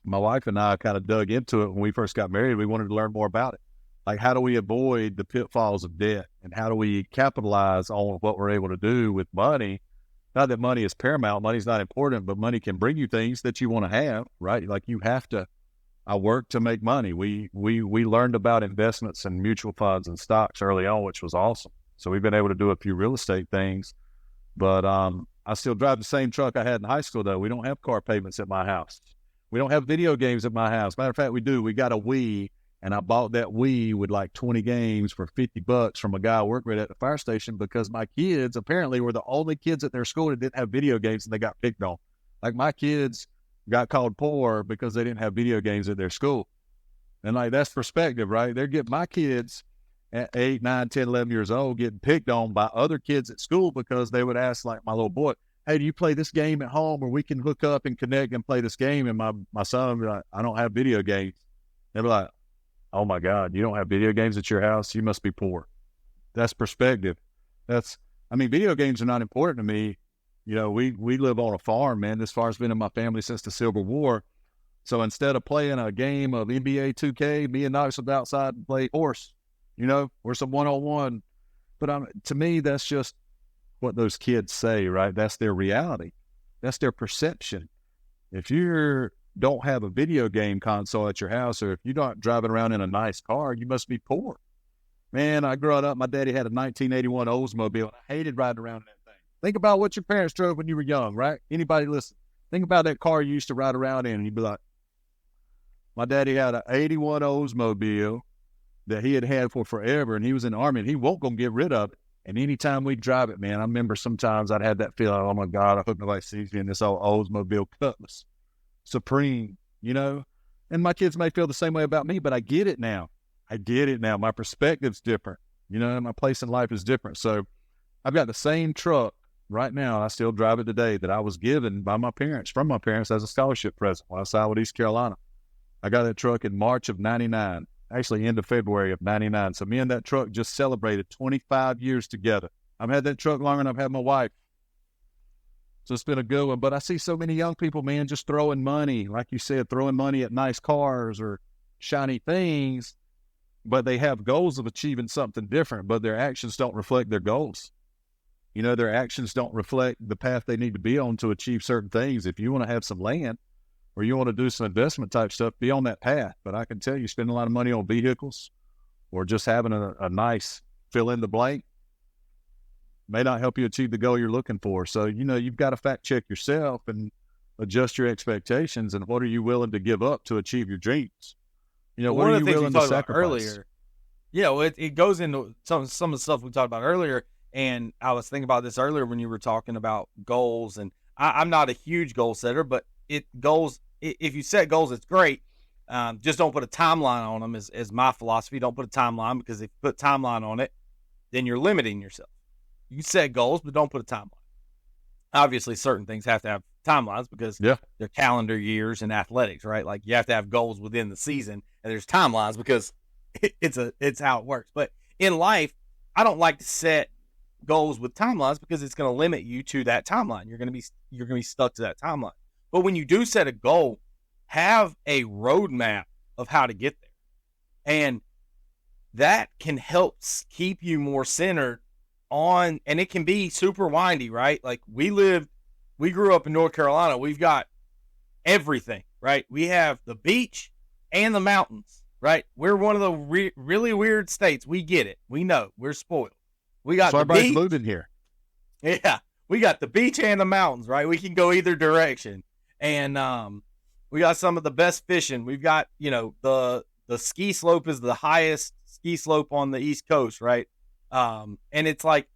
my wife and I kind of dug into it when we first got married. We wanted to learn more about it. Like, how do we avoid the pitfalls of debt? And how do we capitalize on what we're able to do with money? Not that money is paramount. Money's not important, but money can bring you things that you want to have, right? Like I work to make money. We learned about investments and mutual funds and stocks early on, which was awesome. So we've been able to do a few real estate things, but I still drive the same truck I had in high school, though. We don't have car payments at my house. We don't have video games at my house. Matter of fact, we do. We got a Wii, and I bought that Wii with like 20 games for $50 from a guy I worked with at the fire station because my kids apparently were the only kids at their school that didn't have video games and they got picked on. Like my kids got called poor because they didn't have video games at their school. And like, that's perspective, right? They're getting my kids at 8, 9, 10, 11 years old getting picked on by other kids at school because they would ask like my little boy, hey, do you play this game at home where we can hook up and connect and play this game? And my son would be like, I don't have video games. They'd be like, oh my God, you don't have video games at your house? You must be poor. That's perspective. Video games are not important to me. We live on a farm, man. This farm's been in my family since the Civil War. So instead of playing a game of NBA 2K, me and Knox would outside and play horse, or some one-on-one. But to me, that's just what those kids say, right? That's their reality. That's their perception. If you don't have a video game console at your house, or if you're not driving around in a nice car, you must be poor. Man, I grew up, my daddy had a 1981 Oldsmobile, and I hated riding around in that thing. Think about what your parents drove when you were young, right? Anybody listen? Think about that car you used to ride around in, and you'd be like, my daddy had an 81 Oldsmobile that he had had for forever, and he was in the Army, and he won't go get rid of it. And anytime we drive it, man, I remember sometimes I'd have that feeling, oh my God, I hope nobody sees me in this old Oldsmobile Cutlass Supreme, you know? And my kids may feel the same way about me, but I get it now. My perspective's different. You know, my place in life is different. So I've got the same truck right now. I still drive it today that I was given by my parents, from my parents as a scholarship present when I signed with East Carolina. I got that truck in March of 99, actually end of February of 99. So me and that truck just celebrated 25 years together. I've had that truck longer than I've had my wife. So it's been a good one. But I see so many young people, man, just throwing money, like you said, throwing money at nice cars or shiny things, but they have goals of achieving something different, but their actions don't reflect their goals. You know, their actions don't reflect the path they need to be on to achieve certain things. If you want to have some land or you want to do some investment type stuff, be on that path. But I can tell you, spending a lot of money on vehicles or just having a nice fill in the blank may not help you achieve the goal you're looking for. So, you know, you've got to fact check yourself and adjust your expectations. And what are you willing to give up to achieve your dreams? You know, what are you willing to sacrifice? Earlier, yeah, well, it goes into some of the stuff we talked about earlier. And I was thinking about this earlier when you were talking about goals. And I'm not a huge goal setter, but if you set goals, it's great. Just don't put a timeline on them is my philosophy. Don't put a timeline, because if you put a timeline on it, then you're limiting yourself. You can set goals, but don't put a timeline. Obviously, certain things have to have timelines because they're calendar years in athletics, right? Like you have to have goals within the season, and there's timelines because it's how it works. But in life, I don't like to set goals with timelines because it's going to limit you to that timeline. You're going to be stuck to that timeline. But when you do set a goal, have a roadmap of how to get there, and that can help keep you more centered on. And it can be super windy, right? Like we grew up in North Carolina. We've got everything, right? We have the beach and the mountains, right? We're one of the really weird states. We get it. We know we're spoiled. We got so the beach. Moving here. Yeah, we got the beach and the mountains, right? We can go either direction, and we got some of the best fishing. We've got, you know, the ski slope is the highest ski slope on the East Coast, right? And it's like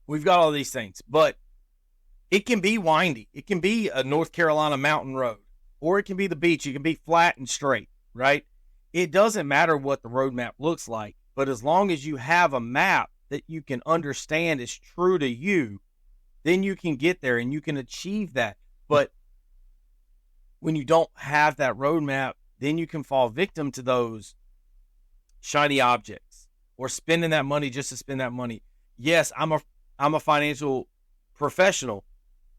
we've got all these things, but it can be windy. It can be a North Carolina mountain road, or it can be the beach. It can be flat and straight, right? It doesn't matter what the roadmap looks like, but as long as you have a map that you can understand is true to you, then you can get there and you can achieve that. But when you don't have that roadmap, then you can fall victim to those shiny objects or spending that money just to spend that money. Yes, I'm a financial professional.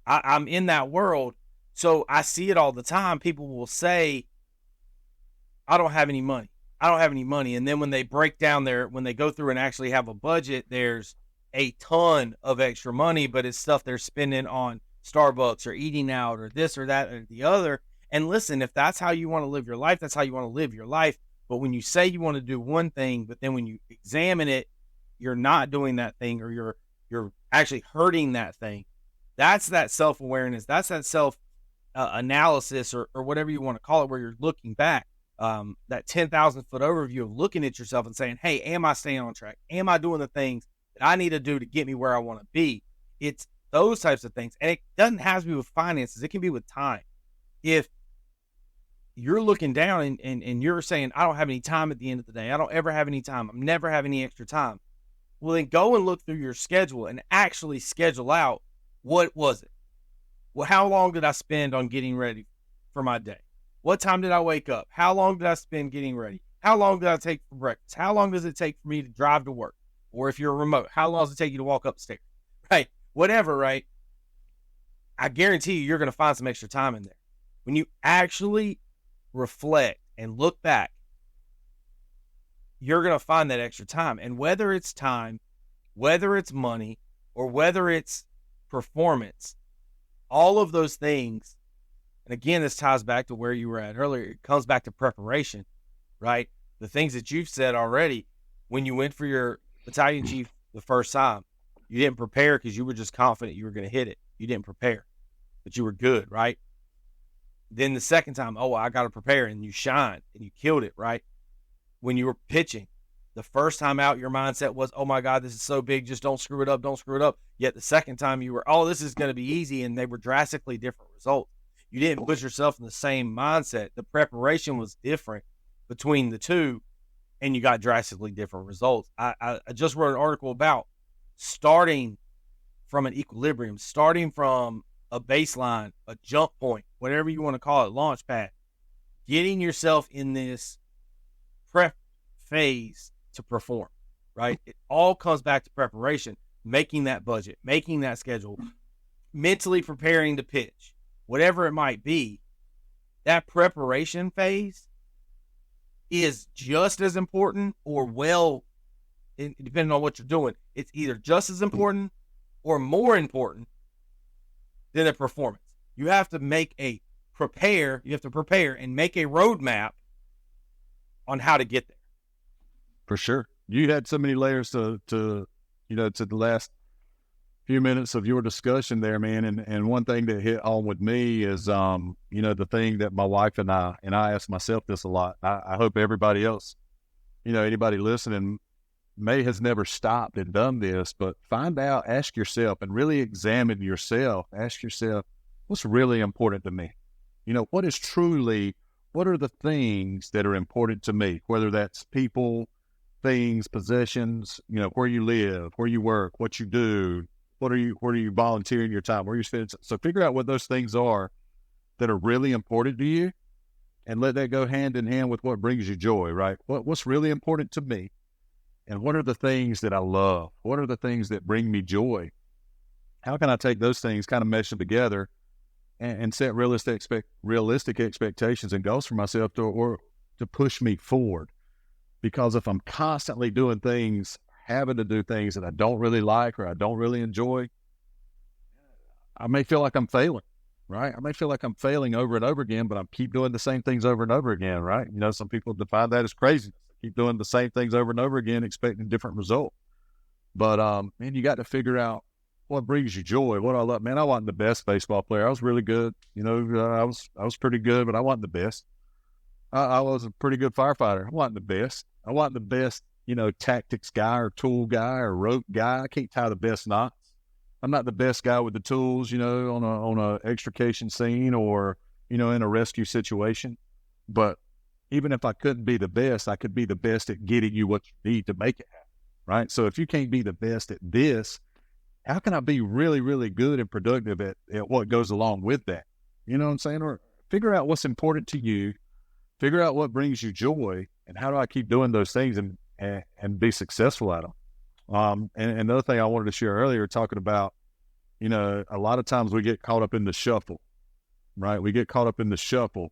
I'm in that world, so I see it all the time. People will say, I don't have any money. And then when they break down when they go through and actually have a budget, there's a ton of extra money, but it's stuff they're spending on Starbucks or eating out or this or that or the other. And listen, if that's how you want to live your life, that's how you want to live your life. But when you say you want to do one thing, but then when you examine it, you're not doing that thing, or you're actually hurting that thing. That's that self-awareness. That's that self-analysis or whatever you want to call it, where you're looking back. That 10,000 foot overview of looking at yourself and saying, hey, am I staying on track? Am I doing the things that I need to do to get me where I want to be? It's those types of things. And it doesn't have to be with finances. It can be with time. If you're looking down and you're saying, I don't have any time at the end of the day. I don't ever have any time. I'm never having any extra time. Well, then go and look through your schedule and actually schedule out, what was it? Well, how long did I spend on getting ready for my day? What time did I wake up? How long did I spend getting ready? How long did I take for breakfast? How long does it take for me to drive to work? Or if you're remote, how long does it take you to walk up the stairs? Right? Whatever, right? I guarantee you're going to find some extra time in there. When you actually reflect and look back, you're going to find that extra time. And whether it's time, whether it's money, or whether it's performance, all of those things And again, this ties back to where you were at earlier. It comes back to preparation, right? The things that you've said already. When you went for your battalion chief the first time, you didn't prepare because you were just confident you were going to hit it. You didn't prepare, but you were good, right? Then the second time, oh, I got to prepare, and you shined and you killed it, right? When you were pitching, the first time out, your mindset was, oh my God, this is so big, just don't screw it up, don't screw it up. Yet the second time you were, oh, this is going to be easy, and they were drastically different results. You didn't put yourself in the same mindset. The preparation was different between the two, and you got drastically different results. I just wrote an article about starting from an equilibrium, starting from a baseline, a jump point, whatever you want to call it, launch pad, getting yourself in this prep phase to perform, right? It all comes back to preparation, making that budget, making that schedule, mentally preparing to pitch, whatever it might be. That preparation phase is just as important, or depending on what you're doing, it's either just as important or more important than the performance. You have to prepare and make a roadmap on how to get there. For sure. You had so many layers to the last few minutes of your discussion there, man. And one thing that hit home with me is, the thing that my wife and I ask myself this a lot. I hope everybody else, anybody listening has never stopped and done this, but ask yourself and really examine yourself. Ask yourself, what's really important to me? What are the things that are important to me? Whether that's people, things, possessions, where you live, where you work, what you do, where are you volunteering your time, where you spend. So figure out what those things are that are really important to you, and let that go hand in hand with what brings you joy, right? What's really important to me, and what are the things that I love? What are the things that bring me joy? How can I take those things, kind of mesh them together, and set realistic expectations and goals for myself to push me forward? Because if I'm constantly having to do things that I don't really like or I don't really enjoy, I may feel like I'm failing, right? I may feel like I'm failing over and over again, but I keep doing the same things over and over again, right? Some people define that as craziness. Keep doing the same things over and over again, expecting a different result. But, man, you got to figure out what brings you joy. What I love, man, I wasn't the best baseball player. I was really good. I was pretty good, but I wasn't the best. I was a pretty good firefighter. I wasn't the best. I wasn't the best, tactics guy or tool guy or rope guy. I can't tie the best knots. I'm not the best guy with the tools, on a extrication scene or, in a rescue situation. But even if I couldn't be the best, I could be the best at getting you what you need to make it happen, right? So if you can't be the best at this, how can I be really, really good and productive at what goes along with that? You know what I'm saying? Or figure out what's important to you, figure out what brings you joy, and how do I keep doing those things and be successful at them? And another thing I wanted to share earlier, talking about, a lot of times we get caught up in the shuffle, right? We get caught up in the shuffle.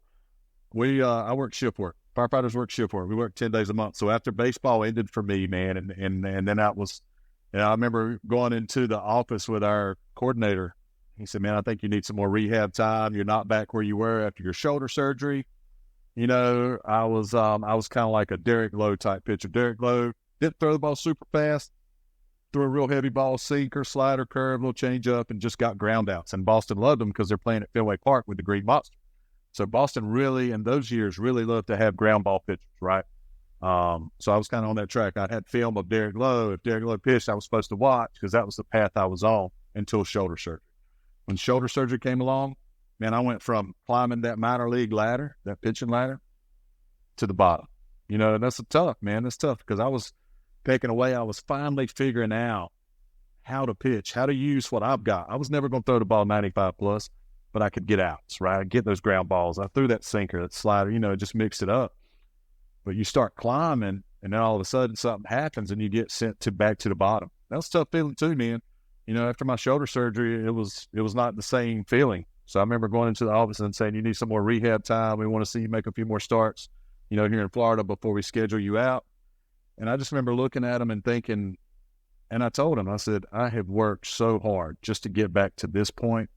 I work shift work. Firefighters work shift work. We work 10 days a month. So after baseball ended for me, man, and then I remember going into the office with our coordinator. He said, man, I think you need some more rehab time. You're not back where you were after your shoulder surgery. I was kind of like a Derek Lowe type pitcher. Derek Lowe didn't throw the ball super fast, threw a real heavy ball, sinker, slider, curve, little change up, and just got ground outs. And Boston loved them because they're playing at Fenway Park with the Green Monster. So Boston really, in those years, really loved to have ground ball pitchers, right? So I was kind of on that track. I had film of Derek Lowe. If Derek Lowe pitched, I was supposed to watch because that was the path I was on until shoulder surgery. When shoulder surgery came along, man, I went from climbing that minor league ladder, that pitching ladder, to the bottom. That's tough, man. That's tough because I was taken away. I was finally figuring out how to pitch, how to use what I've got. I was never going to throw the ball 95 plus, but I could get outs, right? I'd get those ground balls. I threw that sinker, that slider, just mixed it up. But you start climbing, and then all of a sudden something happens, and you get sent back to the bottom. That was a tough feeling too, man. After my shoulder surgery, it was not the same feeling. So I remember going into the office and saying, you need some more rehab time. We want to see you make a few more starts, here in Florida before we schedule you out. And I just remember looking at him and thinking, and I told him, I said, I have worked so hard just to get back to this point.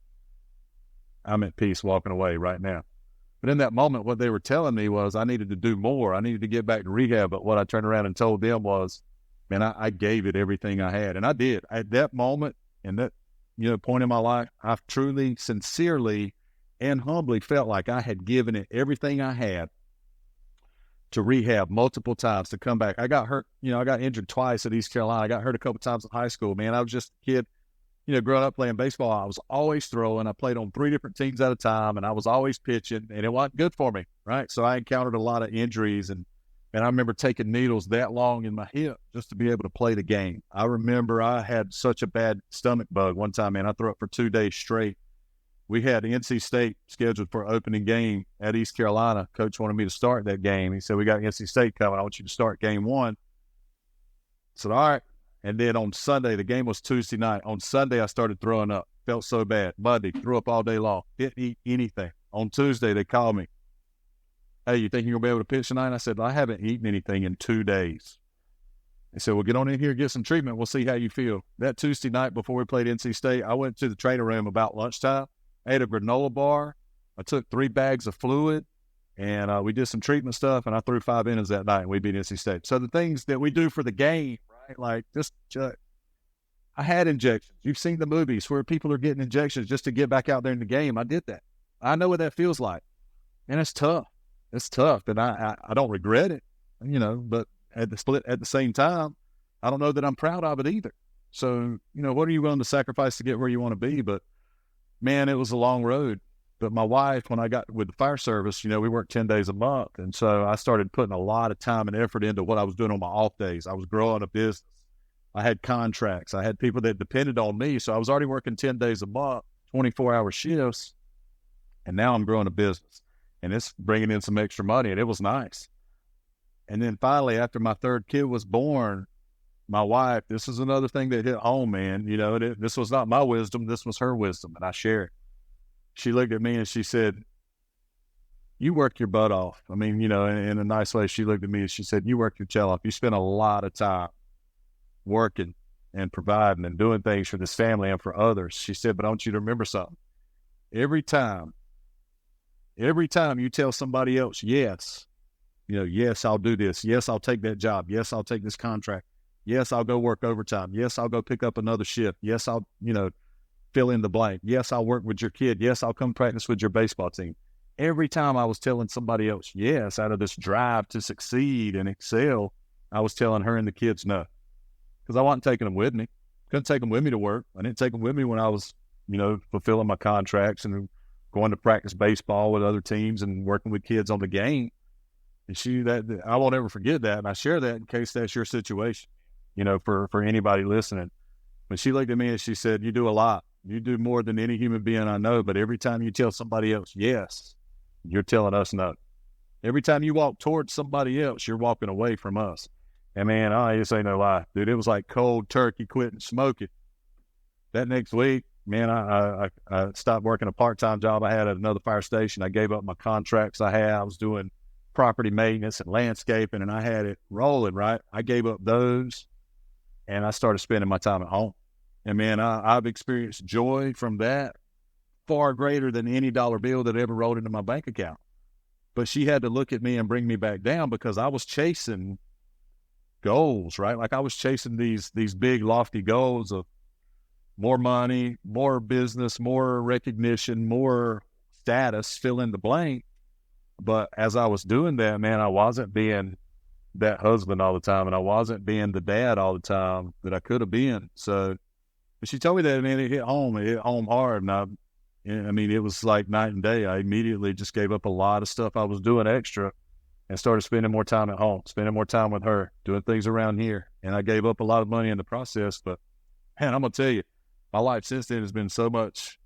I'm at peace walking away right now. But in that moment, what they were telling me was I needed to do more. I needed to get back to rehab. But what I turned around and told them was, man, I gave it everything I had. And I did. At that moment and that, point in my life, I truly, sincerely, and humbly felt like I had given it everything I had to rehab multiple times to come back. I got hurt. I got injured twice at East Carolina. I got hurt a couple times in high school, man. I was just a kid. Growing up playing baseball, I was always throwing. I played on 3 different teams at a time, and I was always pitching, and it wasn't good for me, right? So I encountered a lot of injuries, and I remember taking needles that long in my hip just to be able to play the game. I remember I had such a bad stomach bug one time, man. I threw up for 2 days straight. We had NC State scheduled for opening game at East Carolina. Coach wanted me to start that game. He said, we got NC State coming. I want you to start game 1. I said, all right. And then on Sunday, the game was Tuesday night. On Sunday, I started throwing up. Felt so bad. Monday, threw up all day long. Didn't eat anything. On Tuesday, they called me. Hey, you think you're going to be able to pitch tonight? I said, I haven't eaten anything in 2 days. They said, well, get on in here, get some treatment. We'll see how you feel. That Tuesday night before we played NC State, I went to the training room about lunchtime. I ate a granola bar. I took 3 bags of fluid, and we did some treatment stuff, and I threw 5 innings that night, and we beat NC State. So the things that we do for the game, like I had injections. You've seen the movies where people are getting injections just to get back out there in the game. I did that. I know what that feels like. And it's tough. It's tough. And I don't regret it, but at the same time, I don't know that I'm proud of it either. So, what are you willing to sacrifice to get where you want to be? But man, it was a long road. But my wife, when I got with the fire service, we worked 10 days a month. And so I started putting a lot of time and effort into what I was doing on my off days. I was growing a business. I had contracts. I had people that depended on me. So I was already working 10 days a month, 24-hour shifts. And now I'm growing a business. And it's bringing in some extra money. And it was nice. And then finally, after my 3rd kid was born, my wife, this is another thing that hit home, man. This was not my wisdom. This was her wisdom. And I share it. She looked at me and she said, you work your butt off. I mean, in a nice way, she looked at me and she said, you work your tail off. You spend a lot of time working and providing and doing things for this family and for others. She said, but I want you to remember something. Every time you tell somebody else, yes, yes, I'll do this. Yes, I'll take that job. Yes, I'll take this contract. Yes, I'll go work overtime. Yes, I'll go pick up another shift. Yes, I'll, fill in the blank. Yes, I'll work with your kid. Yes, I'll come practice with your baseball team. Every time I was telling somebody else yes, out of this drive to succeed and excel, I was telling her and the kids no. Because I wasn't taking them with me. Couldn't take them with me to work. I didn't take them with me when I was, fulfilling my contracts and going to practice baseball with other teams and working with kids on the game. And I won't ever forget that. And I share that in case that's your situation, for anybody listening. But she looked at me and she said, you do a lot. You do more than any human being I know, but every time you tell somebody else yes, you're telling us no. Every time you walk towards somebody else, you're walking away from us. And man, I just ain't no lie, dude. It was like cold turkey quitting smoking. That next week, man, I stopped working a part-time job I had at another fire station. I gave up my contracts I had. I was doing property maintenance and landscaping, and I had it rolling, right? I gave up those, and I started spending my time at home. And man, I've experienced joy from that far greater than any dollar bill that ever rolled into my bank account. But she had to look at me and bring me back down because I was chasing goals, right? Like I was chasing these big lofty goals of more money, more business, more recognition, more status, fill in the blank. But as I was doing that, man, I wasn't being that husband all the time, and I wasn't being the dad all the time that I could have been. So but she told me that, man, it hit home hard. And it was like night and day. I immediately just gave up a lot of stuff I was doing extra and started spending more time at home, spending more time with her, doing things around here. And I gave up a lot of money in the process. But man, I'm going to tell you, my life since then has been so much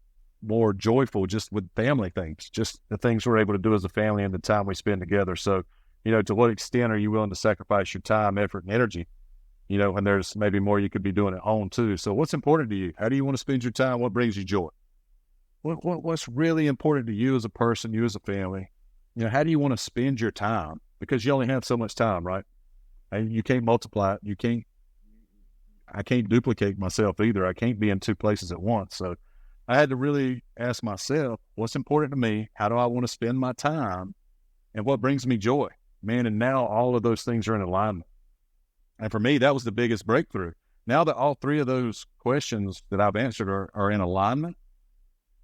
more joyful just with family things, just the things we're able to do as a family and the time we spend together. So, to what extent are you willing to sacrifice your time, effort, and energy? When there's maybe more you could be doing at home too. So what's important to you? How do you want to spend your time? What brings you joy? What's really important to you as a person, you as a family? How do you want to spend your time? Because you only have so much time, right? And you can't multiply it. I can't duplicate myself either. I can't be in 2 places at once. So I had to really ask myself, what's important to me? How do I want to spend my time? And what brings me joy? Man, and now all of those things are in alignment. And for me, that was the biggest breakthrough. Now that all three of those questions that I've answered are in alignment,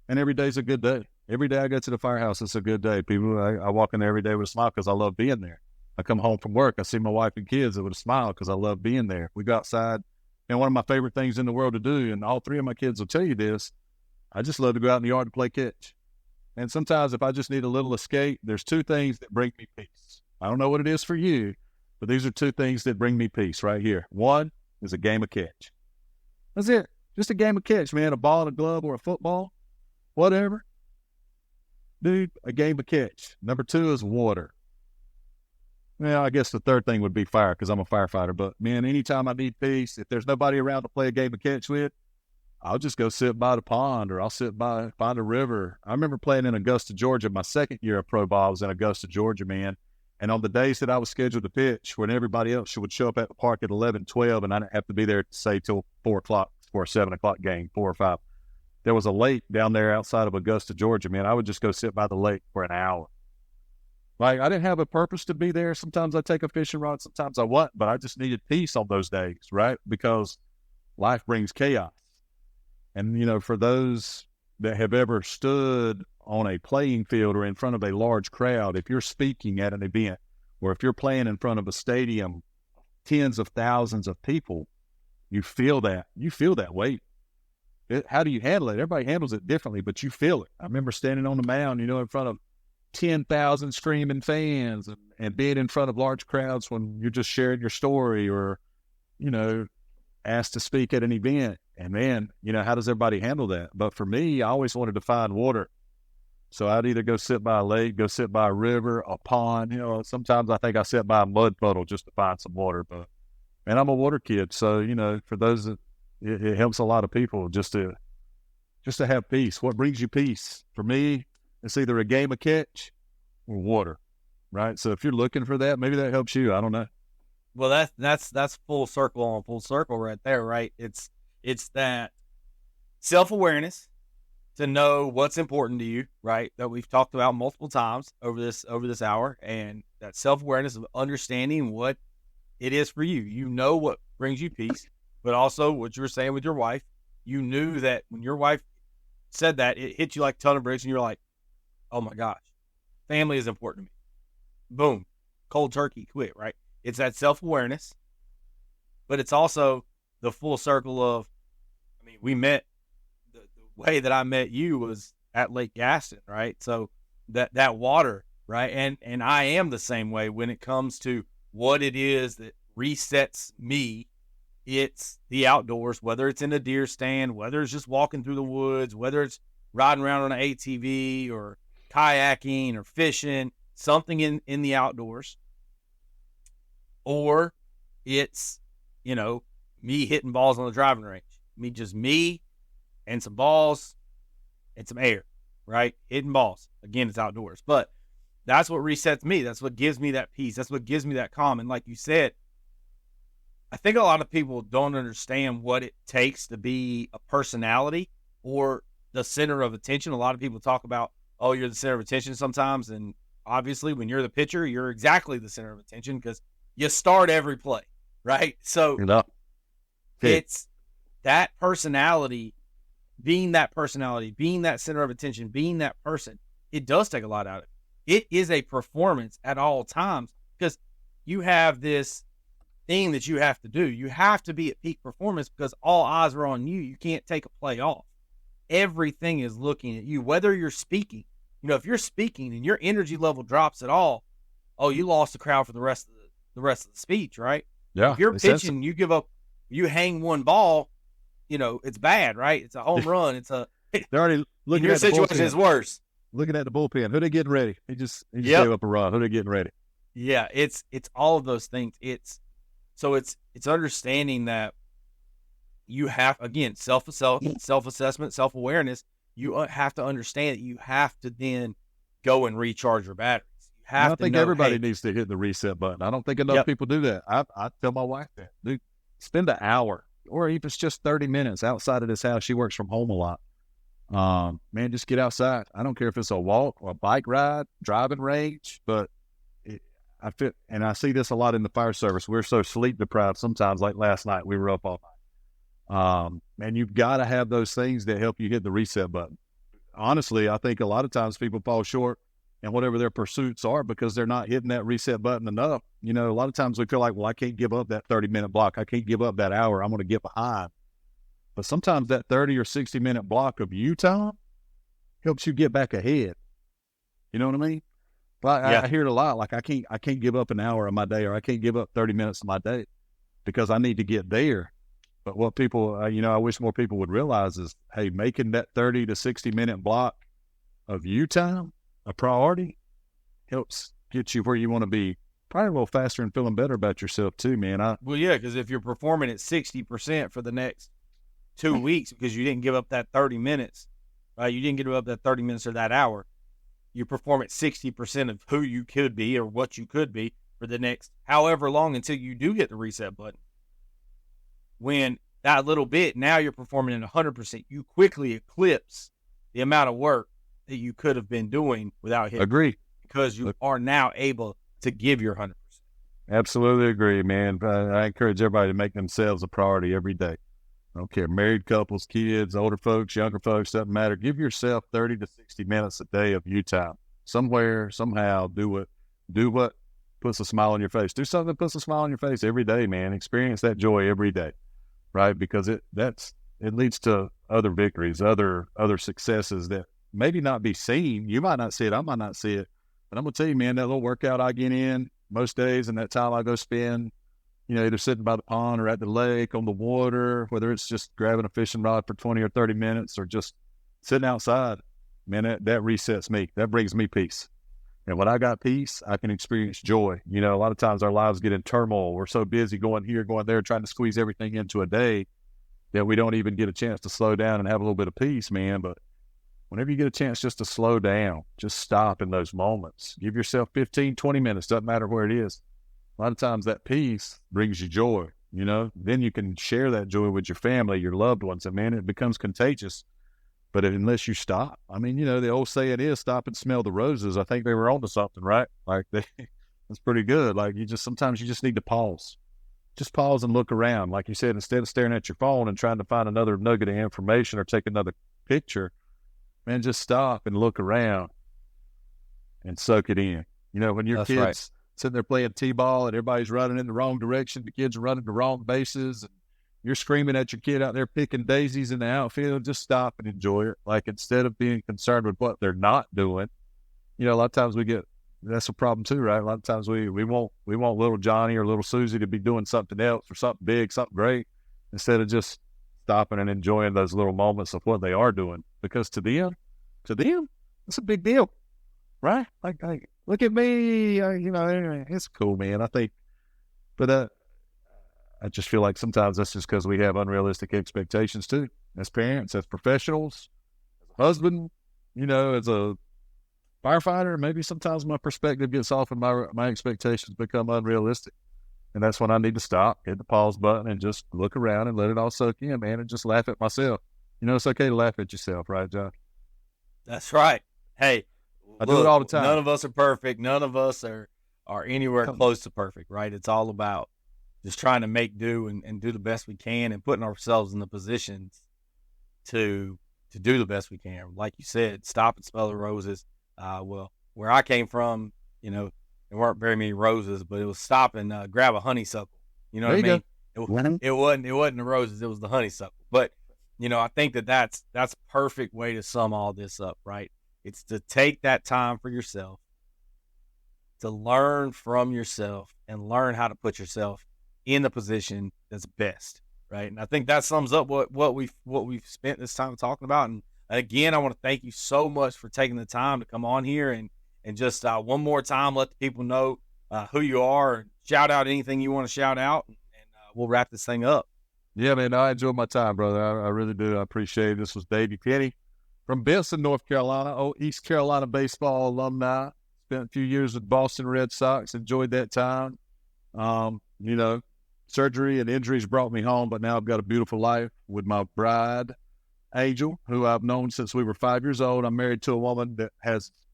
and every day's a good day. Every day I go to the firehouse, it's a good day. I walk in there every day with a smile because I love being there. I come home from work, I see my wife and kids with a smile because I love being there. We go outside, and one of my favorite things in the world to do, and all three of my kids will tell you this, I just love to go out in the yard and play catch. And sometimes if I just need a little escape, there's two things that bring me peace. I don't know what it is for you, but these are two things that bring me peace right here. One is a game of catch. That's it. Just a game of catch, man. A ball and a glove or a football, whatever. Dude, a game of catch. Number two is water. Well, I guess the third thing would be fire because I'm a firefighter. But, man, anytime I need peace, if there's nobody around to play a game of catch with, I'll just go sit by the pond or I'll find a river. I remember playing in Augusta, Georgia. My second year of pro ball was in Augusta, Georgia, man. And on the days that I was scheduled to pitch, when everybody else would show up at the park at 11, 12, and I didn't have to be there, say, till 4 o'clock for a 7 o'clock game, 4 or 5. There was a lake down there outside of Augusta, Georgia, man. I would just go sit by the lake for an hour. Like, I didn't have a purpose to be there. Sometimes I take a fishing rod, sometimes I wouldn't, but I just needed peace on those days, right? Because life brings chaos. And, you know, for those that have ever stood on a playing field or in front of a large crowd, if you're speaking at an event or if you're playing in front of a stadium, tens of thousands of people, you feel that weight. How do you handle it? Everybody handles it differently, but you feel it. I remember standing on the mound, you know, in front of 10,000 screaming fans and being in front of large crowds when you're just sharing your story or, you know, asked to speak at an event. And man, you know, how does everybody handle that? But for me, I always wanted to find water. So I'd either go sit by a lake, go sit by a river, a pond. You know, sometimes I think I sit by a mud puddle just to find some water. But man, I'm a water kid. So, you know, for those that it helps a lot of people just to have peace. What brings you peace? For me, it's either a game of catch or water, right? So if you're looking for that, maybe that helps you. I don't know. Well, that's full circle on full circle right there, right? It's that self-awareness to know what's important to you, right? That we've talked about multiple times over this hour, and that self-awareness of understanding what it is for you. You know what brings you peace, but also what you were saying with your wife. You knew that when your wife said that, it hit you like a ton of bricks, and you were like, oh my gosh, family is important to me. Boom, cold turkey, quit, right? It's that self-awareness, but it's also the full circle of, I mean, we met, the way that I met you was at Lake Gaston, right? So that water, right? And I am the same way when it comes to what it is that resets me. It's the outdoors, whether it's in a deer stand, whether it's just walking through the woods, whether it's riding around on an ATV or kayaking or fishing, something in the outdoors, or it's, you know, me hitting balls on the driving range. Me and some balls and some air, right? Hitting balls. Again, it's outdoors. But that's what resets me. That's what gives me that peace. That's what gives me that calm. And like you said, I think a lot of people don't understand what it takes to be a personality or the center of attention. A lot of people talk about, oh, you're the center of attention sometimes. And obviously when you're the pitcher, you're exactly the center of attention because you start every play, right? So it's that personality, being that center of attention, being that person. It does take a lot out of it. It is a performance at all times because you have this thing that you have to do. You have to be at peak performance because all eyes are on you. You can't take a play off. Everything is looking at you, whether you're speaking. You know, if you're speaking and your energy level drops at all, oh, you lost the crowd for the rest of the speech, right? Yeah. If you're pitching, you give up, you hang one ball, you know, it's bad, right? It's a home run. They're already looking your at the situation bullpen. is worse. Looking at the bullpen. Who they getting ready? He just gave up a run. Who they getting ready? Yeah, it's all of those things. It's understanding that you have, again, self-assessment, self-awareness. You have to understand that you have to then go and recharge your batteries. You have I think everybody needs to hit the reset button. I don't think enough people do that. I tell my wife that. Dude, spend an hour, or if it's just 30 minutes outside of this house. She works from home a lot. Man, just get outside. I don't care if it's a walk or a bike ride, driving range, but I see this a lot in the fire service. We're so sleep deprived sometimes, like last night, we were up all night. Man, you've got to have those things that help you hit the reset button. Honestly, I think a lot of times people fall short in whatever their pursuits are because they're not hitting that reset button enough. You know, a lot of times we feel like, well, I can't give up that 30-minute block. I can't give up that hour. I'm going to get behind. But sometimes that 30 or 60-minute block of you time helps you get back ahead. You know what I mean? But I hear it a lot. Like I can't give up an hour of my day, or I can't give up 30 minutes of my day because I need to get there. But what people, I wish more people would realize is, hey, making that 30 to 60-minute block of you time a priority helps get you where you want to be. Probably a little faster and feeling better about yourself too, man. Well, yeah, because if you're performing at 60% for the next 2 weeks because you didn't give up that 30 minutes, right? You didn't give up that 30 minutes or that hour. You perform at 60% of who you could be or what you could be for the next however long until you do hit the reset button. When that little bit, now you're performing at 100%, you quickly eclipse the amount of work that you could have been doing without hitting. Agree. Because you are now able to give your 100%. Absolutely agree, man. I encourage everybody to make themselves a priority every day. I don't care, married couples, kids, older folks, younger folks, doesn't matter. Give yourself 30 to 60 minutes a day of you time. Somewhere, somehow, do what puts a smile on your face. Do something that puts a smile on your face every day, man. Experience that joy every day, right? Because it leads to other victories, other successes that maybe not be seen. You might not see it, I might not see it. But I'm going to tell you, man, that little workout I get in most days and that time I go spend, either sitting by the pond or at the lake on the water, whether it's just grabbing a fishing rod for 20 or 30 minutes or just sitting outside, man, that resets me. That brings me peace. And when I got peace, I can experience joy. A lot of times our lives get in turmoil. We're so busy going here, going there, trying to squeeze everything into a day that we don't even get a chance to slow down and have a little bit of peace, man. But whenever you get a chance just to slow down, just stop in those moments. Give yourself 15, 20 minutes, doesn't matter where it is. A lot of times that peace brings you joy, then you can share that joy with your family, your loved ones, and man, it becomes contagious. But unless you stop, the old saying is stop and smell the roses. I think they were onto something, right? Like that's pretty good. Like sometimes you just need to pause. Just pause and look around. Like you said, instead of staring at your phone and trying to find another nugget of information or take another picture, man, just stop and look around and soak it in. When your kids sitting there playing t-ball and everybody's running in the wrong direction, the kids are running the wrong bases, and you're screaming at your kid out there picking daisies in the outfield, just stop and enjoy it. Like, instead of being concerned with what they're not doing, a lot of times that's a problem too, right? A lot of times we want little Johnny or little Susie to be doing something else or something big, something great, instead of just stopping and enjoying those little moments of what they are doing. Because to them, it's a big deal, right? Like look at me, it's cool, man. I think, but I just feel like sometimes that's just because we have unrealistic expectations too, as parents, as professionals, as a husband, as a firefighter. Maybe sometimes my perspective gets off and my expectations become unrealistic. And that's when I need to stop, hit the pause button, and just look around and let it all soak in, man, and just laugh at myself. It's okay to laugh at yourself, right, John? That's right. Hey, I do it all the time. None of us are perfect. None of us are anywhere close to perfect, right? It's all about just trying to make do and do the best we can and putting ourselves in the positions to do the best we can. Like you said, stop and smell the roses. Well, where I came from, there weren't very many roses, but it was stop and grab a honeysuckle. You know what I mean? It wasn't the roses, it was the honeysuckle. But, I think that's a perfect way to sum all this up, right? It's to take that time for yourself, to learn from yourself and learn how to put yourself in the position that's best, right? And I think that sums up what we've spent this time talking about. And again, I want to thank you so much for taking the time to come on here and just one more time let the people know who you are. Shout out anything you want to shout out, and we'll wrap this thing up. Yeah, man, I enjoyed my time, brother. I really do. I appreciate it. This was Davey Penny from Benson, North Carolina. East Carolina baseball alumni. Spent a few years with Boston Red Sox. Enjoyed that time. Surgery and injuries brought me home, but now I've got a beautiful life with my bride Angel, who I've known since we were 5 years old. I'm married to a woman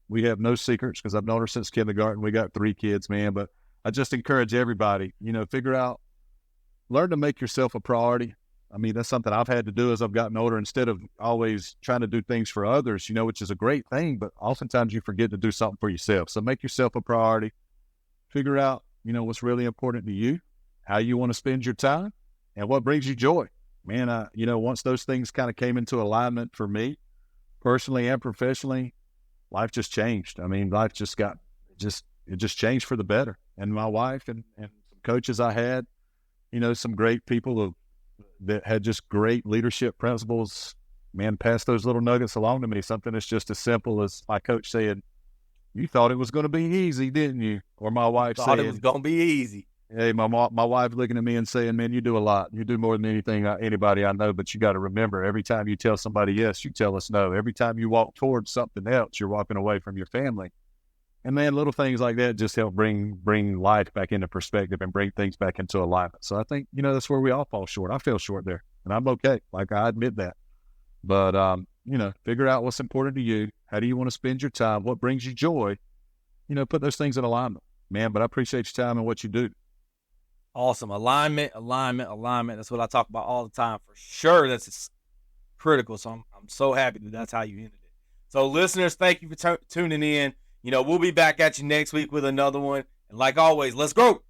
we have no secrets because I've known her since kindergarten. We got 3 kids, man. But I just encourage everybody, learn to make yourself a priority. I mean, that's something I've had to do as I've gotten older, instead of always trying to do things for others, which is a great thing, but oftentimes you forget to do something for yourself. So make yourself a priority. Figure out, what's really important to you, how you want to spend your time, and what brings you joy. Man, once those things kind of came into alignment for me, personally and professionally, life just changed. I mean, life just changed for the better. And my wife and some coaches I had, some great people that had just great leadership principles, man, pass those little nuggets along to me. Something that's just as simple as my coach saying, "You thought it was going to be easy, didn't you?" Or my wife Thought it was going to be easy. Hey, my wife looking at me and saying, "Man, you do a lot. You do more than anybody I know, but you got to remember, every time you tell somebody yes, you tell us no. Every time you walk towards something else, you're walking away from your family." And man, little things like that just help bring life back into perspective and bring things back into alignment. So I think, that's where we all fall short. I fell short there, and I'm okay. Like, I admit that. But, figure out what's important to you. How do you want to spend your time? What brings you joy? Put those things in alignment, man. But I appreciate your time and what you do. Awesome. Alignment. That's what I talk about all the time. For sure, that's critical. So I'm so happy that's how you ended it. So listeners, thank you for tuning in. We'll be back at you next week with another one. And like always, let's grow.